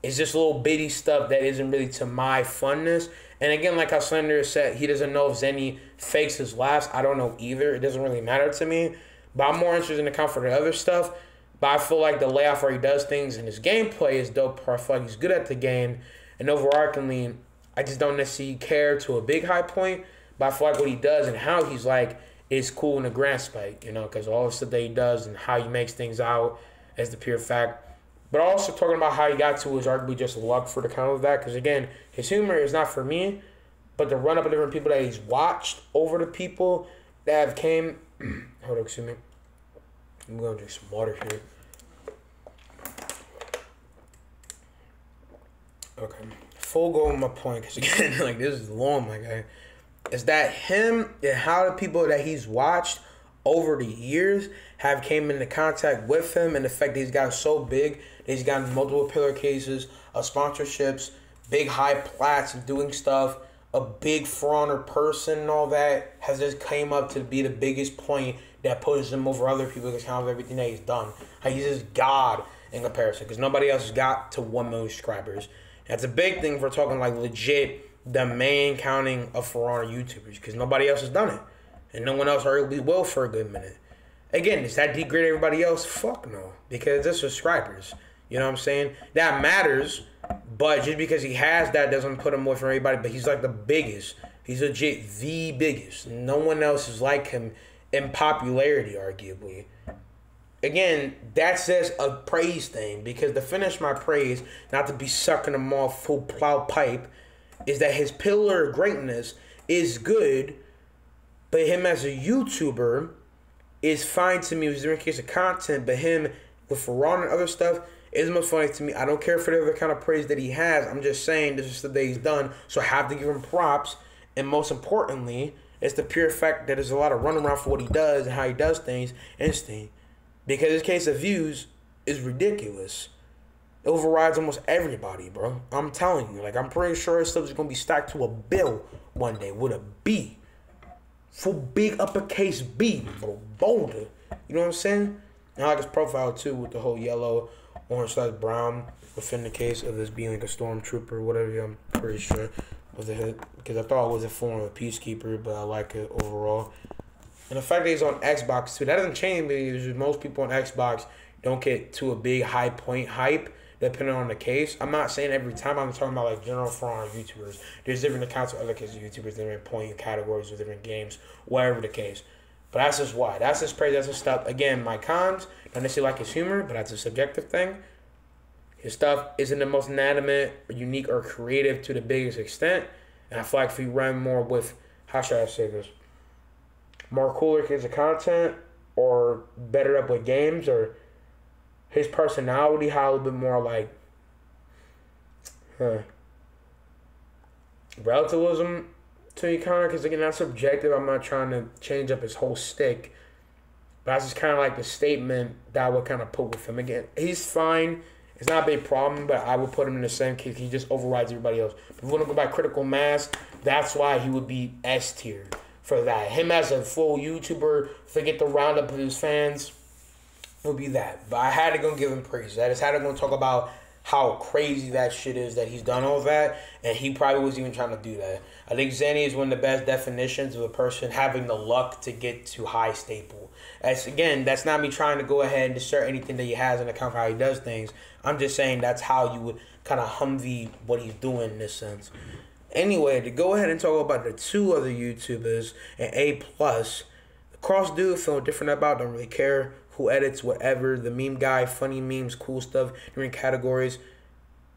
Speaker 1: It's just little bitty stuff that isn't really to my funness. And again, like how Slender said, he doesn't know if Zenny fakes his laughs. I don't know either. It doesn't really matter to me. But I'm more interested in the account for the other stuff. But I feel like the layout where he does things and his gameplay is dope. I feel like he's good at the game. And overarchingly, I just don't necessarily care to a big high point. But I feel like what he does and how he's like is cool in the grand spike. You know, because all the stuff that he does and how he makes things out as the pure fact. But also talking about how he got to is arguably just luck for the count of that. Because again, his humor is not for me. But the run up of different people that he's watched over the people that have came. Hold on, excuse me. I'm going to drink some water here. Okay. Full go on my point. Because again, like this is long, my guy. Is that him and how the people that he's watched over the years have came into contact with him, and the fact that he's gotten so big that he's gotten multiple pillar cases of sponsorships, big high plats and doing stuff, a big for-honor person and all that has just came up to be the biggest point that pushes him over other people because of everything that he's done. How he's just God in comparison because nobody else has got to 1 million subscribers. That's a big thing for talking like legit the main counting of for-honor YouTubers because nobody else has done it. And no one else arguably will for a good minute. Again, does that degrade everybody else? Fuck no. Because they're subscribers. You know what I'm saying? That matters. But just because he has that doesn't put him away from everybody. But he's like the biggest. He's legit the biggest. No one else is like him in popularity, arguably. Again, that's just a praise thing. Because to finish my praise, not to be sucking him off full plow pipe, is that his pillar of greatness is good. But him as a YouTuber is fine to me. It was a different case of content. But him with Ferran and other stuff is most funny to me. I don't care for the other kind of praise that he has. I'm just saying this is the day he's done. So I have to give him props. And most importantly, it's the pure fact that there's a lot of runaround for what he does and how he does things. Interesting. Because his case of views is ridiculous. It overrides almost everybody, bro. I'm telling you. Like, I'm pretty sure his stuff is going to be stacked to a bill one day with a B. Full big uppercase B, bro. Boulder. You know what I'm saying? And I like his profile, too, with the whole yellow, orange / brown within the case of this being like a stormtrooper or whatever. I'm pretty sure was a hit because I thought it was a form of a peacekeeper, but I like it overall. And the fact that he's on Xbox too, that doesn't change because most people on Xbox don't get to a big high point hype depending on the case. I'm not saying every time. I'm talking about like general for our YouTubers. There's different accounts of other cases of YouTubers, different point categories with different games, whatever the case. But that's just why. That's just praise. That's just stuff. Again, my cons, don't necessarily like his humor, but that's a subjective thing. His stuff isn't the most inanimate, or unique, or creative to the biggest extent. And I feel like if he ran more with, how should I say this? More cooler kinds of content, or better up with games, or his personality, how a little bit more like, relativism to me, kind of, because again, that's subjective. I'm not trying to change up his whole stick. But that's just kind of like the statement that I would kind of put with him. Again, he's fine. It's not a big problem, but I would put him in the same case. He just overrides everybody else. If we want to go by critical mass, that's why he would be S tier for that. Him as a full YouTuber, forget the roundup of his fans, would be that. But I had to go give him praise. I just had to go talk about how crazy that shit is that he's done all that, and he probably was even trying to do that. I think Zenny is one of the best definitions of a person having the luck to get to high staple. That's not me trying to go ahead and assert anything that he has in account for how he does things. I'm just saying that's how you would kind of Humvee what he's doing in this sense. Anyway, to go ahead and talk about the two other YouTubers and A+, Cross dude, feeling different about, don't really care who edits, whatever. The meme guy, funny memes, cool stuff, different categories.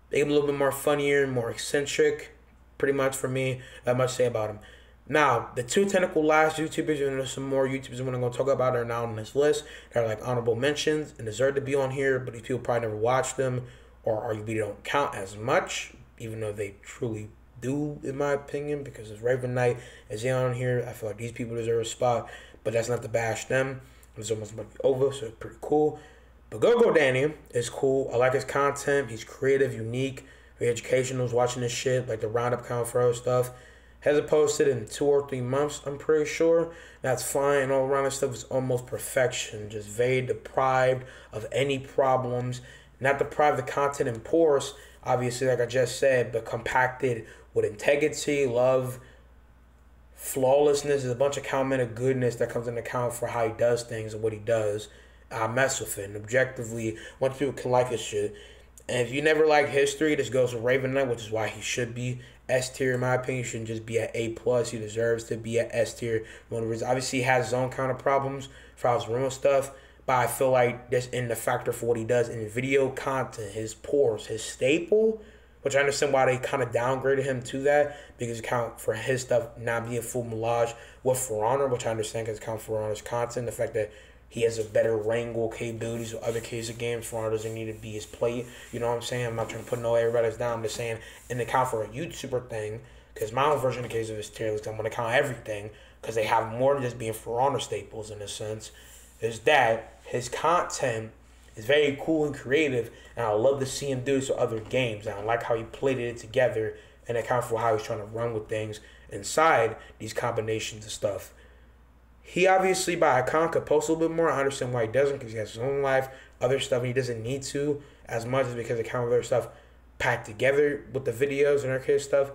Speaker 1: Make him a little bit more funnier, more eccentric, pretty much for me. That much to say about him. Now, the two technical last YouTubers, and there's some more YouTubers I'm going to talk about are now on this list. They're like honorable mentions and deserve to be on here, but these people probably never watched them or arguably don't count as much, even though they truly do, in my opinion, because it's Raven Knight is on here. I feel like these people deserve a spot, but that's not to bash them. It's almost about to be over, so it's pretty cool. But Go Danny is cool. I like his content. He's creative, unique, very educational. I was watching this shit, like the roundup count for stuff. Hasn't posted in 2 or 3 months, I'm pretty sure. That's fine. All around this stuff is almost perfection. Just very deprived of any problems. Not deprived of content and pores, obviously, like I just said, but compacted with integrity, love, flawlessness. There's a bunch of comment of goodness that comes into account for how he does things and what he does. I mess with it. And objectively, once people can like his shit. And if you never like history, this goes to Raven Knight, which is why he should be S tier, in my opinion. He shouldn't just be at A+. He deserves to be at S tier. One of the reasons, obviously, he has his own kind of problems for his real stuff, but I feel like that's in the factor for what he does in video content, his pores, his staple, which I understand why they kind of downgraded him to that, because it count for his stuff not being full melange with For Honor, which I understand because it count for Honor's content, the fact that he has a better wrangle capabilities with other cases of games. For Honor doesn't need to be his plate. You know what I'm saying? I'm not trying to put no everybody's down. I'm just saying in the count for a YouTuber thing, because my own version of the case of his tier list, I'm going to count everything, because they have more than just being For Honor staples in a sense, is that his content is very cool and creative, and I love to see him do this with other games. And I like how he played it together and account for how he's trying to run with things inside these combinations of stuff. He obviously, by icon, could post a little bit more. I understand why he doesn't, because he has his own life, other stuff, and he doesn't need to as much as because of kind of other stuff packed together with the videos and arcade stuff.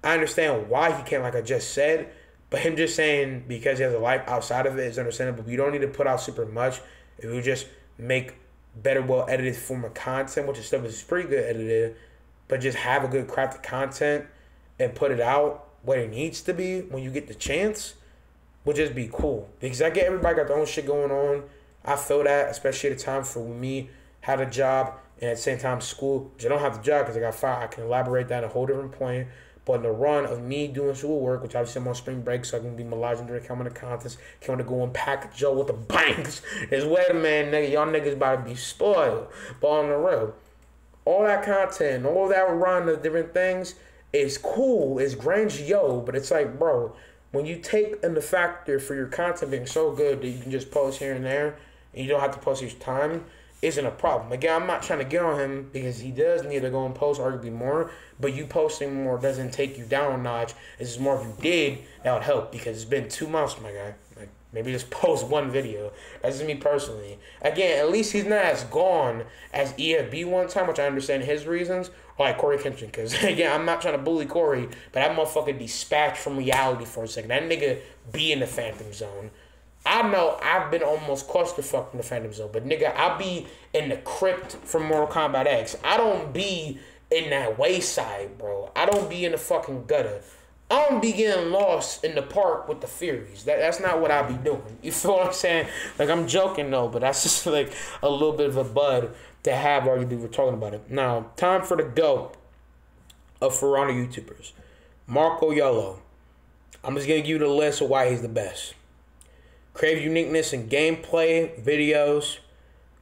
Speaker 1: I understand why he can't, like I just said, but him just saying because he has a life outside of it is understandable. But you don't need to put out super much. If you just make better, well-edited form of content, which is stuff is pretty good edited, but just have a good crafted content and put it out where it needs to be when you get the chance, would just be cool. Because I get everybody got their own shit going on. I feel that, especially at the time for me, had a job, and at the same time school, which I don't have the job because I got fired. I can elaborate that at a whole different point. But in the run of me doing school work, which obviously I'm on spring break, so I can be melaging during coming to contests, coming to go and pack Joe with the banks. Is wait a minute, nigga, y'all niggas about to be spoiled. But on the real, all that content, all that run of different things is cool, it's grandioso, but it's like, bro, when you take in the factor for your content being so good that you can just post here and there, and you don't have to post each time, isn't a problem. Again, I'm not trying to get on him because he does need to go and post arguably more, but you posting more doesn't take you down a notch. It's just more if you did, that would help, because it's been 2 months, my guy. Like, maybe just post one video. That's just me personally. Again, at least he's not as gone as EFB one time, which I understand his reasons, or like Corey Kenshin, because again, I'm not trying to bully Corey, but that motherfucker dispatched from reality for a second. That nigga be in the Phantom Zone. I know I've been almost clusterfucked in the Phantom Zone, but nigga, I be in the crypt from Mortal Kombat X. I don't be in that wayside, bro. I don't be in the fucking gutter. I don't be getting lost in the park with the Furies. That's not what I be doing. You feel what I'm saying? Like, I'm joking though, but that's just like a little bit of a bud to have already we're talking about it. Now, time for the GOAT of For Honor YouTubers. Marco Yellow. I'm just gonna give you the list of why he's the best. Crave uniqueness in gameplay, videos,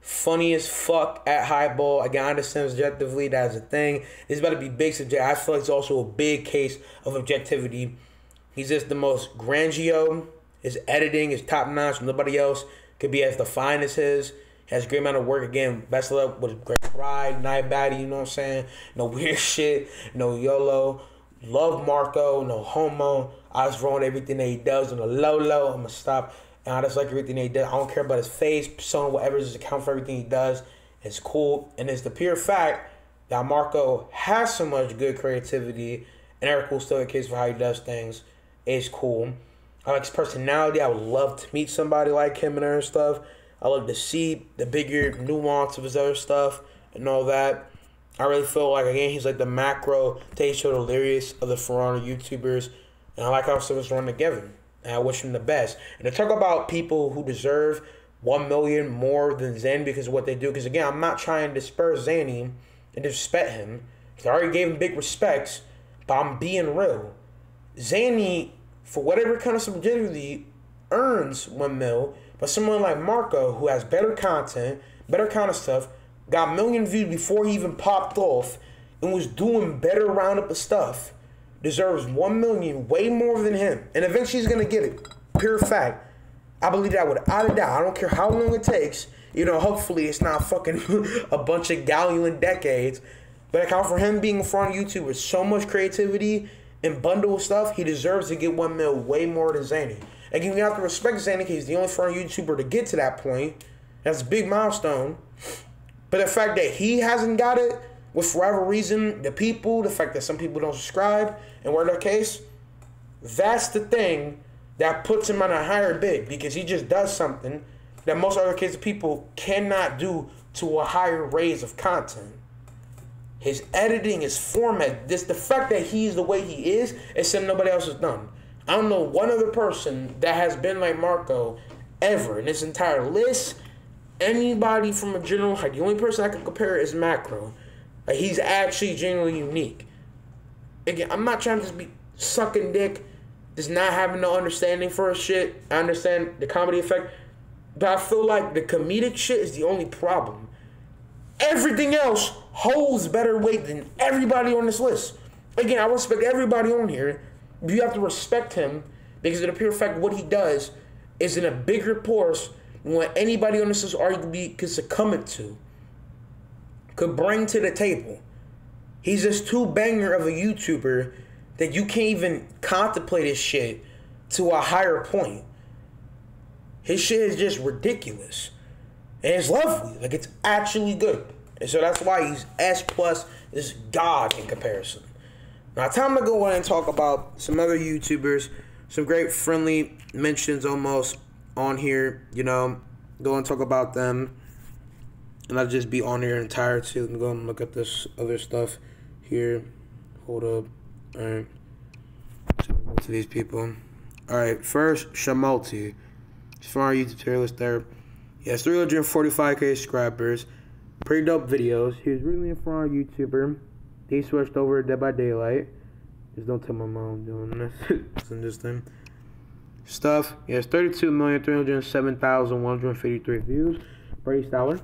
Speaker 1: funny as fuck at highball. Again, I understand objectively that's a thing. This is about to be big subject. I feel like it's also a big case of objectivity. He's just the most grandioso. His editing is top notch. Nobody else could be as defined as his. He has a great amount of work. Again, best of luck with great pride, night baddie, you know what I'm saying? No weird shit, no YOLO. Love Marco, no homo. I was wrong everything that he does on the low. I'm gonna stop. And I just like everything that he does. I don't care about his face, persona, whatever. Just account for everything he does. It's cool. And it's the pure fact that Marco has so much good creativity and every cool still the case for how he does things. It's cool. I like his personality. I would love to meet somebody like him and other stuff. I love to see the bigger nuance of his other stuff and all that. I really feel like, again, he's like the macro Taysho Delirious of the For Honor YouTubers. And I like how stuff is run together. And I wish him the best. And to talk about people who deserve 1 million more than Zanny because of what they do. Because again, I'm not trying to disperse Zanny and disrespect him. Because I already gave him big respects. But I'm being real. Zanny, for whatever kind of subjectivity, earns 1 mil. But someone like Marco, who has better content, better kind of stuff, got 1 million views before he even popped off, and was doing better roundup of stuff, deserves 1 million way more than him. And eventually he's going to get it. Pure fact. I believe that without a doubt. I don't care how long it takes. You know, hopefully it's not fucking a bunch of gallant decades. But I count for him being a foreign YouTuber with so much creativity and bundle of stuff, he deserves to get 1 mil way more than Zanny. Again, we have to respect Zanny because he's the only foreign YouTuber to get to that point. That's a big milestone. But the fact that he hasn't got it, with for whatever reason, the fact that some people don't subscribe, and whatever the case, that's the thing that puts him on a higher bid, because he just does something that most other kids of people cannot do to a higher raise of content. His editing, his format, the fact that he's the way he is something nobody else has done. I don't know one other person that has been like Marco ever in this entire list. Anybody from a general height. The only person I can compare is Macro. Like, he's actually genuinely unique. Again, I'm not trying to just be sucking dick, just not having no understanding for a shit. I understand the comedy effect, but I feel like the comedic shit is the only problem. Everything else holds better weight than everybody on this list. Again, I respect everybody on here, but you have to respect him because of the pure fact what he does is in a bigger force than what anybody on this list arguably could succumb to, could bring to the table. He's just too banger of a YouTuber that you can't even contemplate his shit to a higher point. His shit is just ridiculous. And it's lovely. Like, it's actually good. And so that's why he's S+, is God in comparison. Now, time to go in and talk about some other YouTubers. Some great friendly mentions almost on here. You know, go and talk about them. And I'll just be on here entire too. And go and look at this other stuff here. Hold up. Alright. To these people. Alright, first, Shamulti. He's from our YouTube tier list there. He has 345k subscribers. Pretty dope videos. He was really a foreign YouTuber. He switched over to Dead by Daylight. Just don't tell my mom I'm doing this. It's interesting. Stuff. He has 32,307,153 views. Pretty stellar.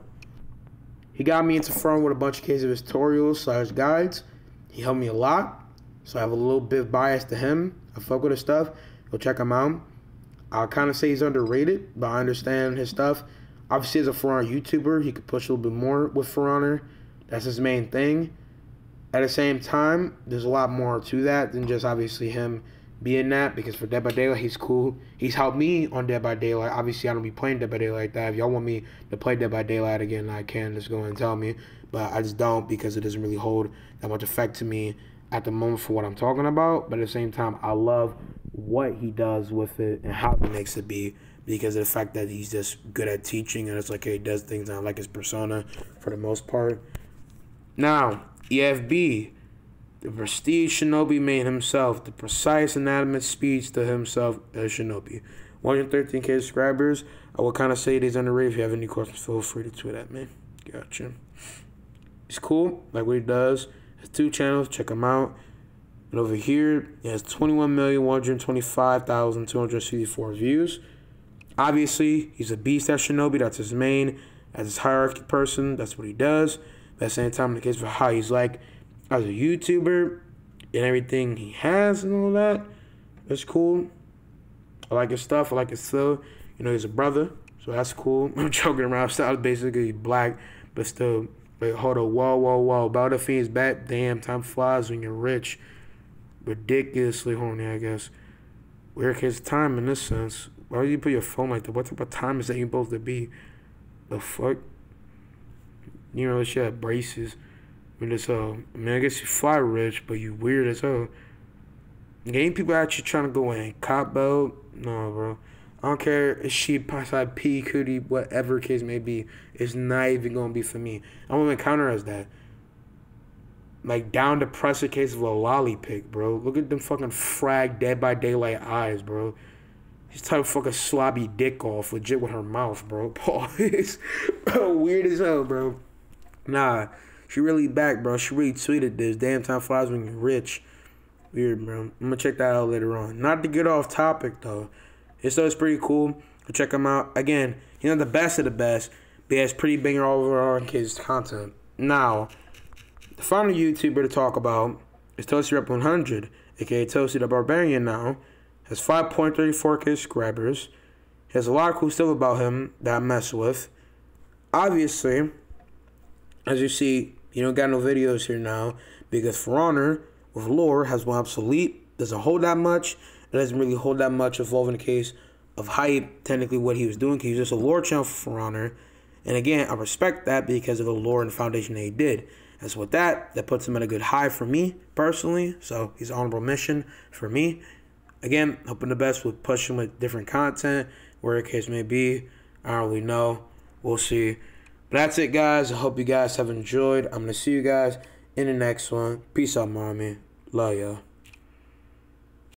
Speaker 1: He got me into front with a bunch of cases of his tutorials / guides. He helped me a lot. So I have a little bit of bias to him. I fuck with his stuff. Go check him out. I'll kind of say he's underrated, but I understand his stuff. Obviously, as a For Honor YouTuber, he could push a little bit more with For Honor. That's his main thing. At the same time, there's a lot more to that than just obviously him being that, because for Dead by Daylight, he's cool. He's helped me on Dead by Daylight. Obviously, I don't be playing Dead by Daylight like that. If y'all want me to play Dead by Daylight again, I can. Just go and tell me. But I just don't, because it doesn't really hold that much effect to me at the moment for what I'm talking about. But at the same time, I love what he does with it and how he makes it be, because of the fact that he's just good at teaching, and it's like he does things, and I like his persona for the most part. Now, EFB, the prestige Shinobi made himself, the precise anonymous speech to himself as Shinobi. 113k subscribers. I will kind of say he's underrated. If you have any questions, feel free to tweet at me. Gotcha. He's cool, like what he does. Has 2 channels, check him out. And over here, he has 21,125,264 views. Obviously, he's a beast at Shinobi. That's his main. As his hierarchy person, that's what he does. But at the same time, in the case for how he's like as a YouTuber and everything he has and all that, that's cool. I like his stuff. I like his flow. You know, he's a brother, so that's cool. I'm joking around. So I was basically black, but still. Wait, hold on. Whoa. About the Fiend's back. Damn, time flies when you're rich. Ridiculously horny, I guess. Where is time in this sense? Why would you put your phone like that? What type of time is that you're supposed to be? The fuck? You know, she had braces. I mean, I guess you fly rich, but you weird as hell. Ain't people actually trying to go in cop belt? No, bro. I don't care if she side P, cootie, whatever case may be. It's not even going to be for me. I won't even counter as that. Like, down to pressure case of a lolly pick, bro. Look at them fucking frag Dead by Daylight eyes, bro. She's type of fucking slobby dick off, legit with her mouth, bro. Pause. Bro, weird as hell, bro. Nah, she really back, bro. She really tweeted this. Damn time flies when you're rich. Weird, bro. I'm gonna check that out later on. Not to get off topic, though. It's pretty cool. Go check him out. Again, he's not the best of the best, but he has pretty banger overall in his content. Now, the final YouTuber to talk about is Toasty Rep 100, aka Toasty the Barbarian now. Has 5.34k subscribers. He has a lot of cool stuff about him that I mess with. Obviously, as you see, you don't got no videos here now because For Honor with lore has been obsolete. Doesn't hold that much. It doesn't really hold that much involving the case of hype, technically what he was doing, because he was just a lore channel for Honor. And again, I respect that because of the lore and the foundation that he did. And so with that puts him at a good high for me, personally. So he's an honorable mention for me. Again, hoping the best with pushing with different content, where the case may be. I don't really know. We'll see. But that's it, guys. I hope you guys have enjoyed. I'm going to see you guys in the next one. Peace out, mommy. Love y'all.